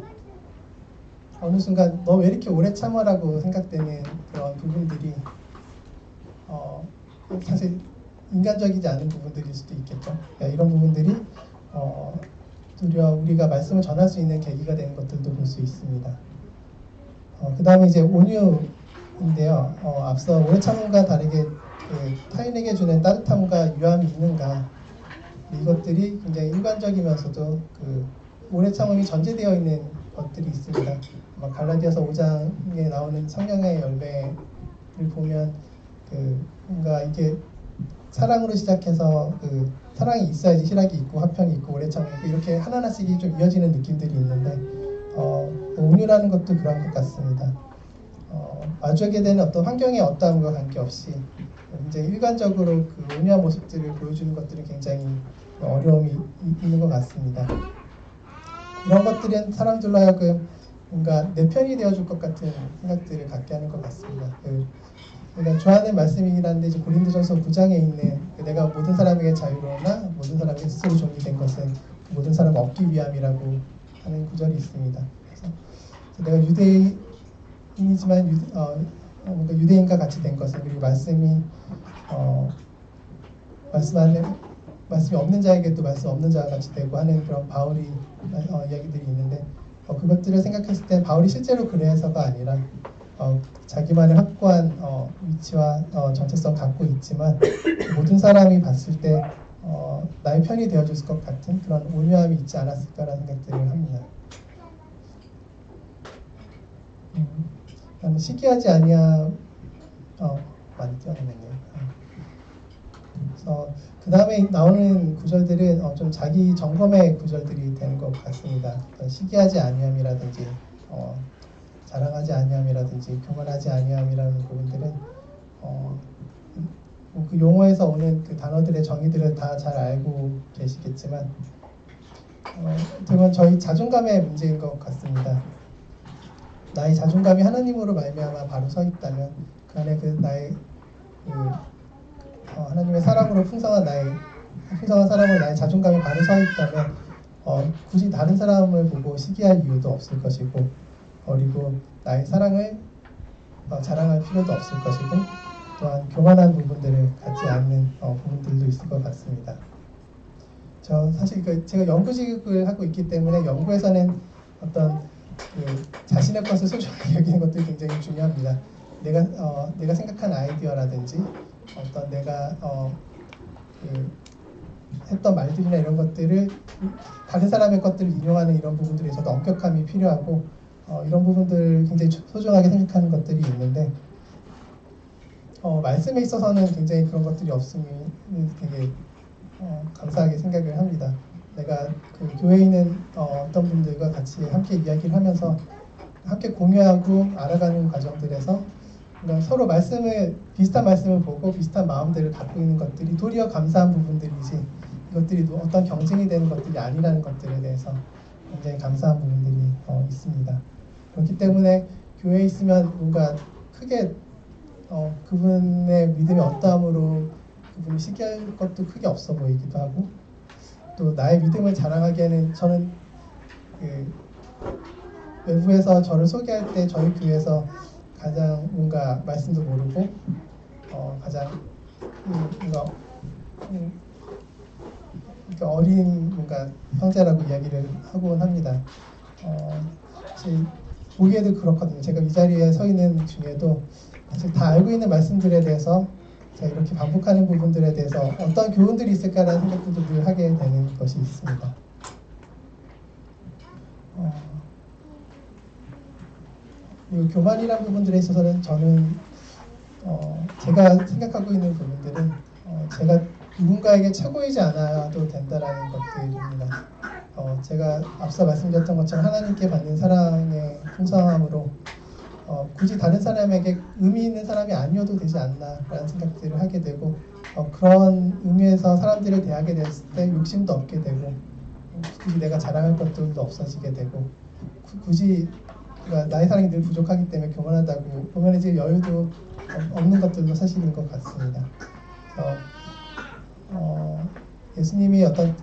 어느 순간 너 왜 이렇게 오래 참아라고 생각되는 그런 부분들이 사실 인간적이지 않은 부분들일 수도 있겠죠. 이런 부분들이 우리가 말씀을 전할 수 있는 계기가 되는 것들도 볼 수 있습니다. 그 다음에 이제 온유인데요. 앞서 오래 참음과 다르게 타인에게 주는 따뜻함과 유함이 있는가, 이것들이 굉장히 일반적이면서도 오래 참음이 전제되어 있는 것들이 있습니다. 갈라디아서 5장에 나오는 성령의 열매를 보면 뭔가 이게 사랑으로 시작해서 사랑이 있어야지 희락이 있고 화평이 있고 오래 참고 이렇게 하나하나씩이 좀 이어지는 느낌들이 있는데 온유라는 것도 그런 것 같습니다. 마주하게 되는 어떤 환경의 어떠함과 관계없이 굉장히 일관적으로 그 온유한 모습들을 보여주는 것들은 굉장히 어려움이 있는 것 같습니다. 이런 것들은 사람들로 하여금 뭔가 내 편이 되어줄 것 같은 생각들을 갖게 하는 것 같습니다. 제가 좋아하는 말씀이라는데 이제 고린도전서 9장에 있는 내가 모든 사람에게 자유로우나 모든 사람에게 스스로 종이 된 것은 그 모든 사람을 얻기 위함이라고 하는 구절이 있습니다. 그래서 내가 유대인이지만 뭔가 유대인과 같이 된 것은 그리고 말씀이 없는 자에게도 말씀 없는 자와 같이 되고 하는 그런 바울이 이야기들이 있는데 그것들을 생각했을 때 바울이 실제로 그래서가 아니라 자기만의 확고한 위치와 정체성 갖고 있지만 모든 사람이 봤을 때 나의 편이 되어줄 것 같은 그런 온유함이 있지 않았을까라는 생각들을 합니다. 그다음에 시기하지 아니함 많이 띄어내네요. 그래서 그 다음에 나오는 구절들은 좀 자기 점검의 구절들이 되는 것 같습니다. 시기하지 아니함이라든지 자랑하지 아니함이라든지 교만하지 아니함이라는 부분들은 그 용어에서 오는 그 단어들의 정의들을 다 잘 알고 계시겠지만 어떻게 저희 자존감의 문제인 것 같습니다. 나의 자존감이 하나님으로 말미암아 바로 서 있다면 그 안에 나의 하나님의 사랑으로 풍성한 사랑으로 나의 자존감이 바로 서 있다면 굳이 다른 사람을 보고 시기할 이유도 없을 것이고 그리고 나의 사랑을 자랑할 필요도 없을 것이고 또한 교만한 부분들을 갖지 않는 부분들도 있을 것 같습니다. 사실 제가 연구직을 하고 있기 때문에 연구에서는 어떤 자신의 것을 소중하게 여기는 것도 굉장히 중요합니다. 내가 생각한 아이디어라든지 어떤 내가 했던 말들이나 이런 것들을 다른 사람의 것들을 인용하는 이런 부분들에서도 엄격함이 필요하고 이런 부분들 굉장히 소중하게 생각하는 것들이 있는데 말씀에 있어서는 굉장히 그런 것들이 없으면 되게 감사하게 생각을 합니다. 내가 교회에 있는 어떤 분들과 같이 함께 이야기를 하면서 함께 공유하고 알아가는 과정들에서 그러니까 서로 비슷한 말씀을 보고 비슷한 마음들을 갖고 있는 것들이 도리어 감사한 부분들이지 이것들이 어떤 경쟁이 되는 것들이 아니라는 것들에 대해서 굉장히 감사한 부분들이 있습니다. 그렇기 때문에 교회에 있으면 뭔가 크게 그분의 믿음이 어떠함으로 그분이 시기할 것도 크게 없어 보이기도 하고 또 나의 믿음을 자랑하기에는 저는 외부에서 저를 소개할 때 저희 교회에서 가장 뭔가 말씀도 모르고 가장 뭔가 어린 뭔가 형제라고 이야기를 하곤 합니다. 보기에도 그렇거든요. 제가 이 자리에 서 있는 중에도 사실 다 알고 있는 말씀들에 대해서 제가 이렇게 반복하는 부분들에 대해서 어떤 교훈들이 있을까라는 생각들도 늘 하게 되는 것이 있습니다. 그리고 교만이라는 부분들에 있어서는 저는 제가 생각하고 있는 부분들은 제가 누군가에게 최고이지 않아도 된다라는 것들입니다. 제가 앞서 말씀드렸던 것처럼 하나님께 받는 사랑의 풍성함으로 굳이 다른 사람에게 의미 있는 사람이 아니어도 되지 않나라는 생각들을 하게 되고 그런 의미에서 사람들을 대하게 됐을 때 욕심도 없게 되고 굳이 내가 자랑할 것들도 없어지게 되고 굳이 나의 사랑이 늘 부족하기 때문에 교만해질 여유도 없는 것들도 사실인 것 같습니다. 예수님이 어떤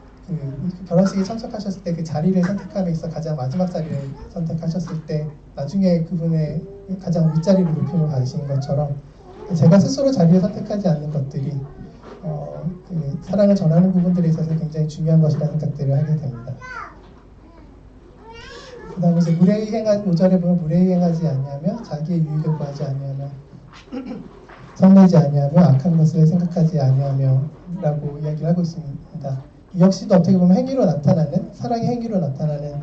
결혼식에 참석하셨을 때 그 자리를 선택함에 있어 가장 마지막 자리를 선택하셨을 때 나중에 그분의 가장 윗자리로 높임을 받으신 것처럼 제가 스스로 자리를 선택하지 않는 것들이 사랑을 전하는 부분들에 있어서 굉장히 중요한 것이라는 생각들을 하게 됩니다. 그 다음에 이제 5절에 보면 무례히 행하지 아니하며 자기의 유익을 구하지 아니하며 성내지 아니하며 악한 것을 생각하지 아니하며 라고 이야기를 하고 있습니다. 이 역시도 어떻게 보면 사랑의 행위로 나타나는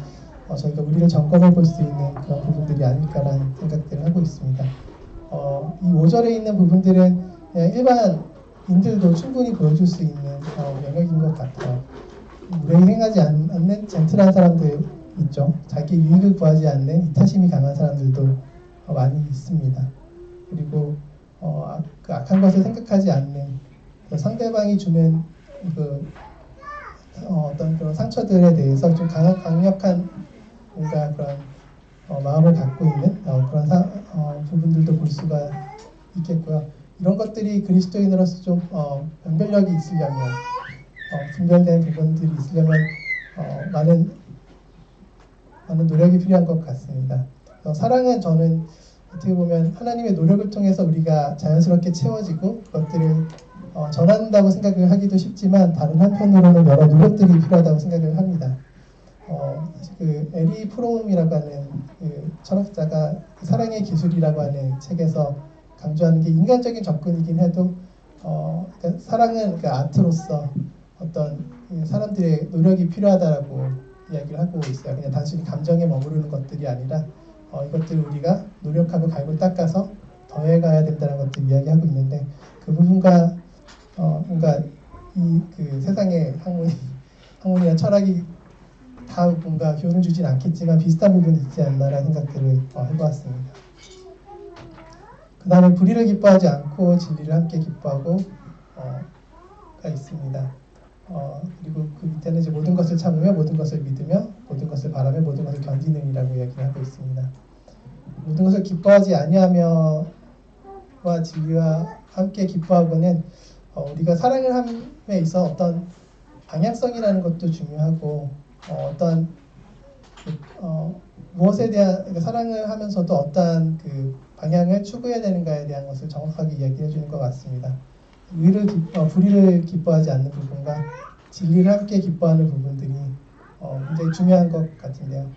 저희가 우리를 점검해 볼 수 있는 그런 부분들이 아닐까라는 생각들을 하고 있습니다. 이 5절에 있는 부분들은 그냥 일반인들도 충분히 보여줄 수 있는 영역인 것 같아요. 무례히 행하지 않는 젠틀한 사람들 있죠. 자기 유익을 구하지 않는 이타심이 강한 사람들도 많이 있습니다. 그리고 그 악한 것을 생각하지 않는 상대방이 주는 그 어떤 그런 상처들에 대해서 좀 강력한 뭔가 그런 마음을 갖고 있는 그런 부분들도 볼 수가 있겠고요. 이런 것들이 그리스도인으로서 좀 변별력이 있으려면 분별된 부분들이 있으려면 많은 노력이 필요한 것 같습니다. 사랑은 저는 어떻게 보면 하나님의 노력을 통해서 우리가 자연스럽게 채워지고 그것들을 전한다고 생각을 하기도 쉽지만 다른 한편으로는 여러 노력들이 필요하다고 생각을 합니다. 그 에리 프롬이라고 하는 그 철학자가 사랑의 기술이라고 하는 책에서 강조하는 게 인간적인 접근이긴 해도 그러니까 사랑은 그 아트로서 어떤 사람들의 노력이 필요하다라고 이야기를 하고 있어요. 그냥 단순히 감정에 머무르는 것들이 아니라 이것들을 우리가 노력하고 갈고 닦아서 더해가야 된다는 것들 이야기하고 있는데 그 부분과 뭔가 이 그 세상의 학문이나 철학이 다 뭔가 교훈을 주진 않겠지만 비슷한 부분이 있지 않나라는 생각들을 해보았습니다. 그 다음에 불의를 기뻐하지 않고 진리를 함께 기뻐하고 가 있습니다. 그리고 그 밑에는 이제 모든 것을 참으며 모든 것을 믿으며 모든 것을 바라며 모든 것을 견디는이라고 이야기를 하고 있습니다. 모든 것을 기뻐하지 아니하며와 진리와 함께 기뻐하고는 우리가 사랑을 함에 있어 어떤 방향성이라는 것도 중요하고 어떤 무엇에 대한 그러니까 사랑을 하면서도 어떠한 그 방향을 추구해야 되는가에 대한 것을 정확하게 이야기해 주는 것 같습니다. 불의를 기뻐하지 않는 부분과 진리를 함께 기뻐하는 부분들이 굉장히 중요한 것 같은데요.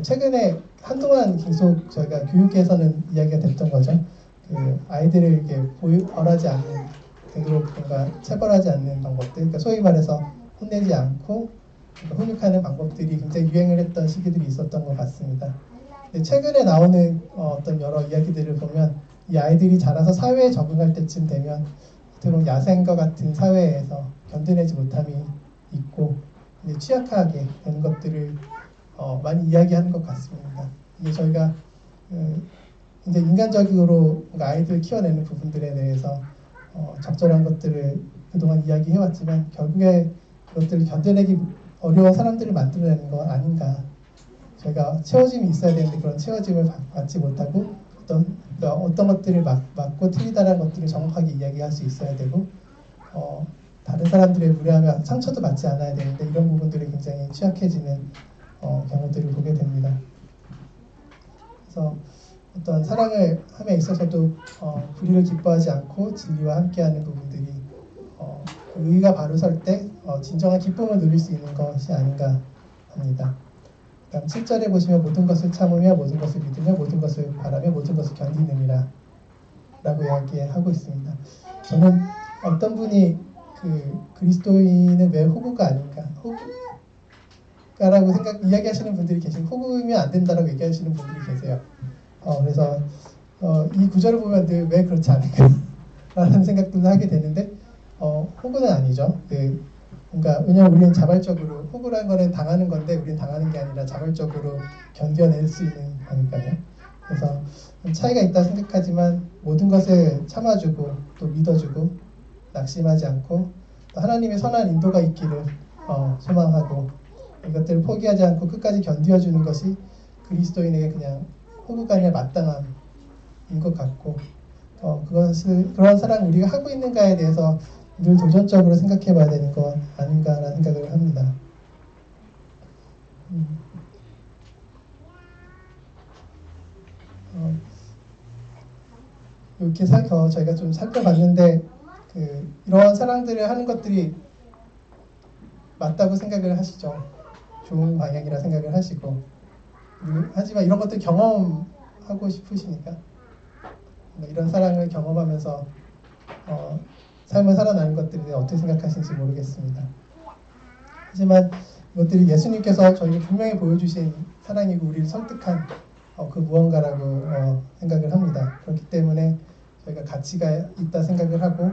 최근에 한동안 계속 저희가 교육에서는 이야기가 됐던 거죠. 그 아이들을 이렇게 벌하지 않는 되도록 뭔가 체벌하지 않는 방법들, 그러니까 소위 말해서 혼내지 않고 훈육하는 방법들이 굉장히 유행을 했던 시기들이 있었던 것 같습니다. 최근에 나오는 어떤 여러 이야기들을 보면 이 아이들이 자라서 사회에 적응할 때쯤 되면 어떻게 보면 야생과 같은 사회에서 견뎌내지 못함이 있고 이제 취약하게 되는 것들을 많이 이야기하는 것 같습니다. 이게 저희가 이제 인간적으로 아이들 키워내는 부분들에 대해서 적절한 것들을 그동안 이야기해왔지만 결국에 그것들을 견뎌내기 어려운 사람들을 만들어내는 건 아닌가. 저희가 채워짐이 있어야 되는데 그런 채워짐을 받지 못하고 어떤 것들을 맞고 틀리다라는 것들을 정확하게 이야기할 수 있어야 되고 다른 사람들의 무례하면 상처도 받지 않아야 되는데 이런 부분들이 굉장히 취약해지는 경우들을 보게 됩니다. 그래서 어떤 사랑을 함에 있어서도 불의를 기뻐하지 않고 진리와 함께하는 부분들이 의의가 바로 설 때 진정한 기쁨을 누릴 수 있는 것이 아닌가 합니다. 다음 7절에 보시면 모든 것을 참으며 모든 것을 믿으며 모든 것을 바라며 모든 것을 견디느니라 라고 이야기하고 있습니다. 저는 어떤 분이 그리스도인은 왜 호구가 아닌가 호구가라고 이야기하시는 분들이 계시고 호구면 안 된다라고 얘기하시는 분들이 계세요. 그래서 이 구절을 보면 늘 왜 그렇지 않을까 라는 생각도 하게 되는데 호구는 아니죠. 그러니까 왜냐하면 우리는 자발적으로 호구라는 거는 당하는 건데 우리는 당하는 게 아니라 자발적으로 견뎌낼 수 있는 거니까요. 그래서 차이가 있다 생각하지만 모든 것을 참아주고 또 믿어주고 낙심하지 않고 또 하나님의 선한 인도가 있기를 소망하고 이것들을 포기하지 않고 끝까지 견디어주는 것이 그리스도인에게 그냥 호구가 아니라 마땅함인 것 같고 그런 사랑 우리가 하고 있는가에 대해서 늘 도전적으로 생각해봐야 되는 것 아닌가라는 생각을 합니다. 이렇게 저희가 좀 살펴봤는데 이러한 사랑들을 하는 것들이 맞다고 생각을 하시죠. 좋은 방향이라 생각을 하시고 하지만 이런 것들 경험하고 싶으시니까 이런 사랑을 경험하면서 삶을 살아나는 것들에 대해 어떻게 생각하시는지 모르겠습니다. 하지만 이것들이 예수님께서 저희를 분명히 보여주신 사랑이고 우리를 설득한 그 무언가라고 생각을 합니다. 그렇기 때문에 저희가 가치가 있다 생각을 하고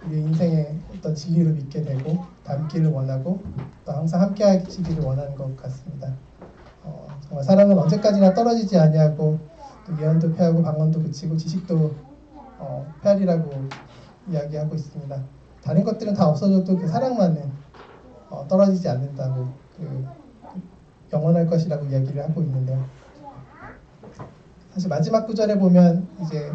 우리 인생의 어떤 진리를 믿게 되고 닮기를 원하고 또 항상 함께 하시기를 원하는 것 같습니다. 정말 사랑은 언제까지나 떨어지지 아니하고 또 예언도 패하고 방언도 그치고 지식도 패하리라고 이야기하고 있습니다. 다른 것들은 다 없어져도 그 사랑만은 떨어지지 않는다고 영원할 것이라고 이야기를 하고 있는데요. 사실 마지막 구절에 보면 이제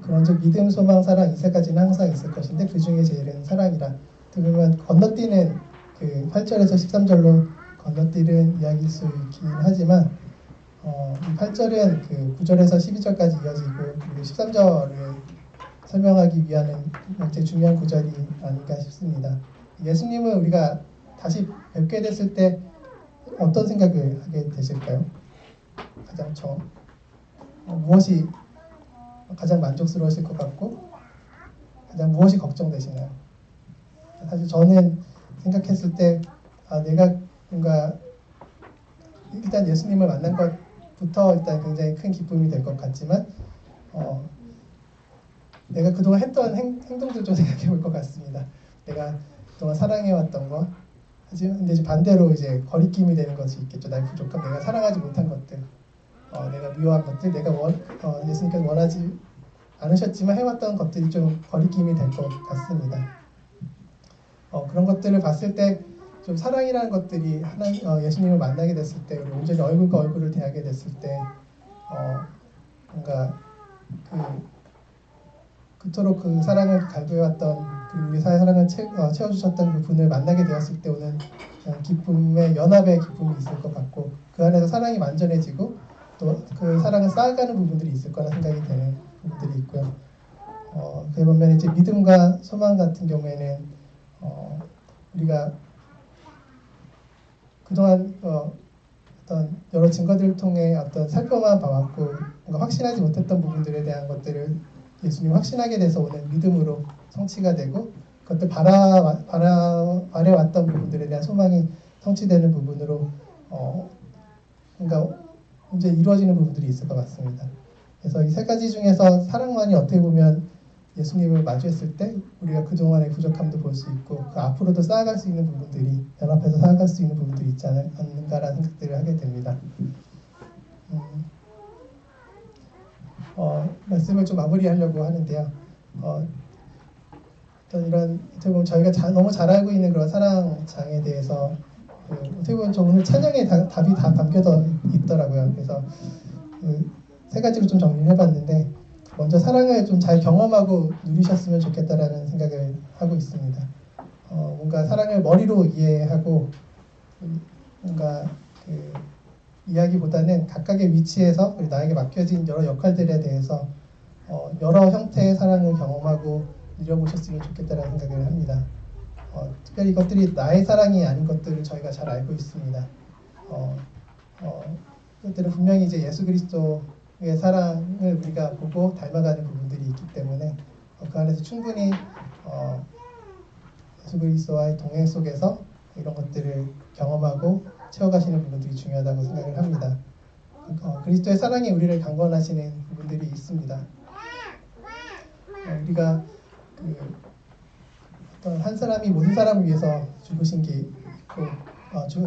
그런즉 믿음, 소망, 사랑 이 세 가지는 항상 있을 것인데 그 중에 제일은 사랑이라. 보면 건너뛰는 그 8절에서 13절로 건너뛰는 이야기일 수 있긴 하지만 이 8절은 그 9절에서 12절까지 이어지고 그리고 13절을 설명하기 위한 굉장히 중요한 구절이 아닌가 싶습니다. 예수님은 우리가 다시 뵙게 됐을 때 어떤 생각을 하게 되실까요? 가장 처음 무엇이 가장 만족스러우실 것 같고 가장 무엇이 걱정되시나요? 사실 저는 생각했을 때 내가 뭔가 일단 예수님을 만난 것부터 일단 굉장히 큰 기쁨이 될 것 같지만 내가 그동안 했던 행동들 좀 생각해 볼 것 같습니다. 내가 그동안 사랑해왔던 거 하지만 근데 이제 반대로 이제 거리낌이 되는 것이 있겠죠. 나의 부족함, 내가 사랑하지 못한 것들, 내가 미워한 것들, 내가 예수님께서 원하지 않으셨지만 해왔던 것들이 좀 거리낌이 될 것 같습니다. 그런 것들을 봤을 때 좀 사랑이라는 것들이 예수님을 만나게 됐을 때 우리 온전히 얼굴과 얼굴을 대하게 됐을 때 뭔가 그토록 그 사랑을 갈구해왔던 그리고 우리 사의 사랑을 채워주셨던 그 분을 만나게 되었을 때 오는 기쁨의 연합의 기쁨이 있을 것 같고 그 안에서 사랑이 완전해지고 또 그 사랑을 쌓아가는 부분들이 있을 거라 생각이 되는 부분들이 있고요. 그에 반면 이제 믿음과 소망 같은 경우에는 우리가 그동안 어떤 여러 증거들을 통해 어떤 살펴만 봐왔고 뭔가 확신하지 못했던 부분들에 대한 것들을 예수님 확신하게 돼서 오는 믿음으로 성취가 되고 그것들 바래왔던 부분들에 대한 소망이 성취되는 부분으로 뭔가 이제 이루어지는 부분들이 있을 것 같습니다. 그래서 이 세 가지 중에서 사랑만이 어떻게 보면 예수님을 마주했을 때 우리가 그동안의 부족함도 볼 수 있고 그 앞으로도 쌓아갈 수 있는 부분들이 연합해서 쌓아갈 수 있는 부분들이 있지 않는가라는 생각들을 하게 됩니다. 말씀을 좀 마무리하려고 하는데요. 어떤 이런 어떻게 보면 저희가 너무 잘 알고 있는 그런 사랑장에 대해서 어떻게 보면 저 오늘 찬양에 답이 다 담겨져 있더라고요. 그래서 세 가지로 좀 정리를 해봤는데 먼저 사랑을 좀 잘 경험하고 누리셨으면 좋겠다라는 생각을 하고 있습니다. 뭔가 사랑을 머리로 이해하고 뭔가 이야기보다는 각각의 위치에서 나에게 맡겨진 여러 역할들에 대해서 여러 형태의 사랑을 경험하고 누려보셨으면 좋겠다는 생각을 합니다. 특별히 이것들이 나의 사랑이 아닌 것들을 저희가 잘 알고 있습니다. 그것들은 분명히 이제 예수 그리스도의 사랑을 우리가 보고 닮아가는 부분들이 있기 때문에 그 안에서 충분히 예수 그리스도와의 동행 속에서 이런 것들을 경험하고 채워가시는 부분들이 중요하다고 생각을 합니다. 그리스도의 사랑이 우리를 강권하시는 부분들이 있습니다. 우리가 어떤 한 사람이 모든 사람을 위해서 죽으신 게 있고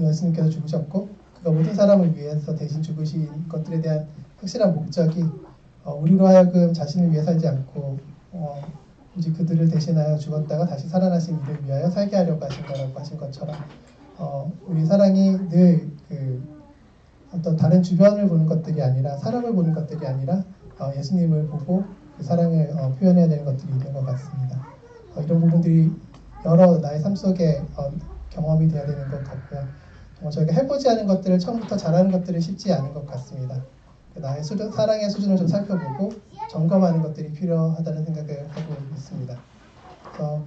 예수님께서 죽으셨고 그가 모든 사람을 위해서 대신 죽으신 것들에 대한 확실한 목적이 우리로 하여금 자신을 위해 살지 않고 오직 그들을 대신하여 죽었다가 다시 살아나신 이를 위하여 살게 하려고 하신 거라고 하신 것처럼 우리 사랑이 늘 어떤 다른 주변을 보는 것들이 아니라 사람을 보는 것들이 아니라 예수님을 보고 그 사랑을 표현해야 되는 것들이 있는 것 같습니다. 이런 부분들이 여러 나의 삶 속에 경험이 되어야 되는 것 같고요. 저희가 해보지 않은 것들을 처음부터 잘하는 것들은 쉽지 않은 것 같습니다. 나의 사랑의 수준을 좀 살펴보고 점검하는 것들이 필요하다는 생각을 하고 있습니다. 그래서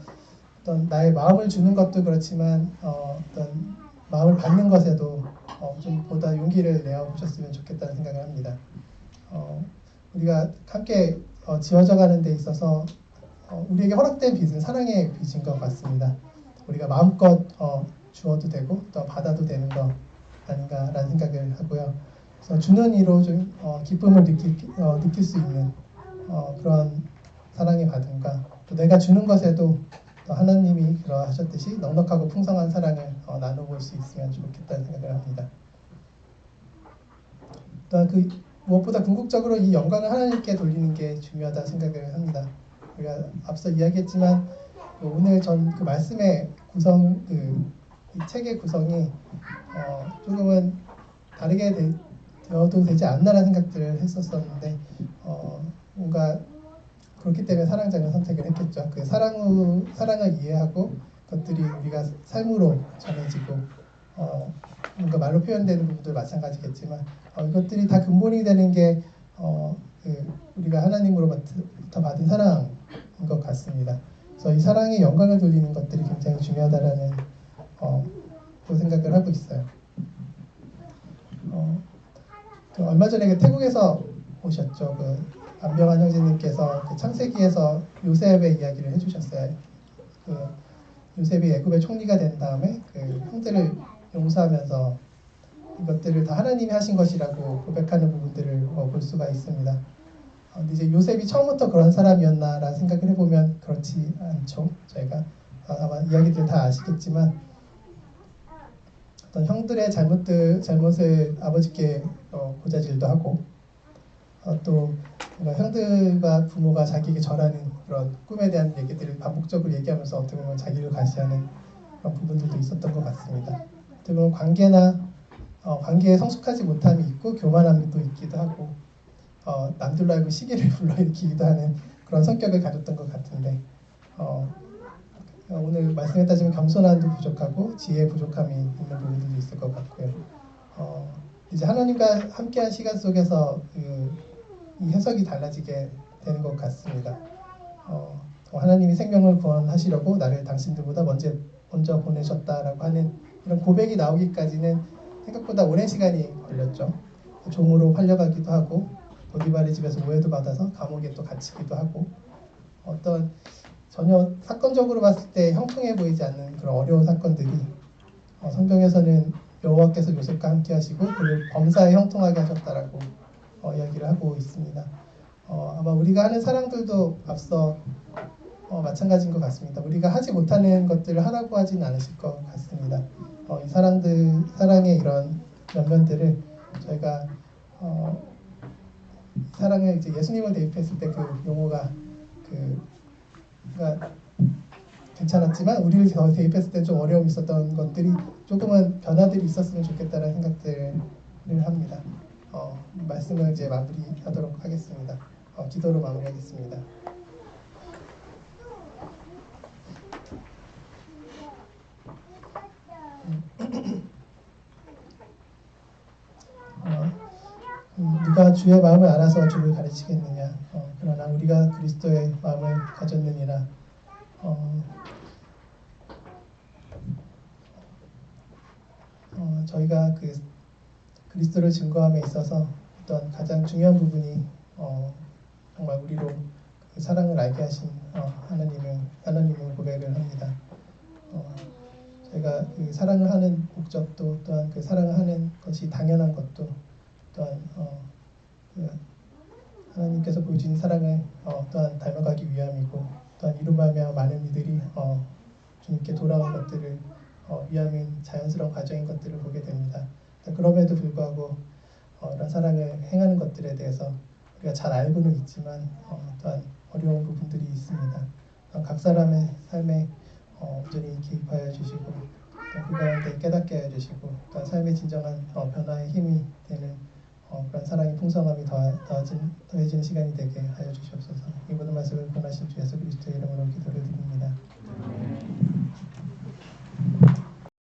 어떤 나의 마음을 주는 것도 그렇지만 어떤 마음을 받는 것에도 좀 보다 용기를 내어보셨으면 좋겠다는 생각을 합니다. 우리가 함께 지어져 가는 데 있어서 우리에게 허락된 빚은 사랑의 빚인 것 같습니다. 우리가 마음껏 주어도 되고 또 받아도 되는 거 아닌가라는 생각을 하고요. 그래서 주는 이로 좀 기쁨을 느낄 수 있는 그런 사랑의 받음과 또 내가 주는 것에도 또 하나님이 그러하셨듯이 넉넉하고 풍성한 사랑을 나눠볼 수 있으면 좋겠다는 생각을 합니다. 또한 무엇보다 궁극적으로 이 영광을 하나님께 돌리는 게 중요하다 생각을 합니다. 우리가 앞서 이야기했지만 오늘 전 그 말씀의 구성, 이 책의 구성이 조금은 다르게 되어도 되지 않나라는 생각들을 했었었는데 뭔가 그렇기 때문에 사랑장을 선택을 했겠죠. 그 사랑을 이해하고 그것들이 우리가 삶으로 전해지고 뭔가 말로 표현되는 부분도 마찬가지겠지만 이것들이 다 근본이 되는 게 우리가 하나님으로부터 받은 사랑인 것 같습니다. 그래서 이 사랑의 영광을 돌리는 것들이 굉장히 중요하다라는 또 생각을 하고 있어요. 얼마 전에 태국에서 오셨죠. 안병환 형제님께서 창세기에서 요셉의 이야기를 해주셨어요. 요셉이 애굽의 총리가 된 다음에 형들을 용서하면서 이것들을 다 하나님이 하신 것이라고 고백하는 부분들을 볼 수가 있습니다. 근데 이제 요셉이 처음부터 그런 사람이었나라는 생각을 해보면 그렇지 않죠. 저희가 아마 이야기들 다 아시겠지만 어떤 형들의 잘못을 아버지께 고자질도 하고 또 형들과 부모가 자기에게 절하는 그런 꿈에 대한 얘기들을 반복적으로 얘기하면서 어떻게 보면 자기를 과시하는 그런 부분들도 있었던 것 같습니다. 어떻게 보면 관계에 성숙하지 못함이 있고 교만함도 있기도 하고 남들로 알고 시기를 불러일으키기도 하는 그런 성격을 가졌던 것 같은데 오늘 말씀에 따지면 겸손함도 부족하고 지혜의 부족함이 있는 부분들도 있을 것 같고요. 이제 하나님과 함께한 시간 속에서 이 해석이 달라지게 되는 것 같습니다. 하나님이 생명을 구원하시려고 나를 당신들보다 먼저 보내셨다라고 하는 이런 고백이 나오기까지는 생각보다 오랜 시간이 걸렸죠. 종으로 팔려가기도 하고 보디발의 집에서 오해도 받아서 감옥에 또 갇히기도 하고 어떤 전혀 사건적으로 봤을 때 형통해 보이지 않는 그런 어려운 사건들이 성경에서는 여호와께서 요셉과 함께 하시고 그를 범사에 형통하게 하셨다라고 이야기를 하고 있습니다. 아마 우리가 하는 사랑들도 앞서 마찬가지인 것 같습니다. 우리가 하지 못하는 것들을 하라고 하진 않으실 것 같습니다. 이 사랑의 이런 면면들을 저희가 사랑을 이제 예수님을 대입했을 때 그 용어가 그러니까 괜찮았지만 우리를 대입했을 때 좀 어려움이 있었던 것들이 조금은 변화들이 있었으면 좋겠다는 생각들을 합니다. 말씀을 이제 마무리하도록 하겠습니다. 기도로 마무리하겠습니다. 누가 주의 마음을 알아서 주를 가르치겠느냐. 그러나 우리가 그리스도의 마음을 가졌느니라. 저희가 그리스도를 증거함에 있어서 어떤 가장 중요한 부분이 정말 우리로 그 사랑을 알게 하신 하나님을 고백을 합니다. 저희가 그 사랑을 하는 목적도 또한 그 사랑을 하는 것이 당연한 것도 또한 하나님께서 보여주신 사랑을 또한 닮아가기 위함이고 또한 이로 말미암아 많은 이들이 주님께 돌아온 것들을 위함인 자연스러운 과정인 것들을 보게 됩니다. 그럼에도 불구하고 이런 사랑을 행하는 것들에 대해서 우리가 잘 알고는 있지만 또한 어려운 부분들이 있습니다. 각 사람의 삶에 온전히 개입하여 주시고 그 가운데 깨닫게 하여 주시고 또한 삶의 진정한 변화의 힘이 되는 그런 사랑의 풍성함이 더해지는 시간이 되게 하여 주시옵소서. 이 모든 말씀을 권하신 주 예수 그리스도의 이름으로 기도를 드립니다.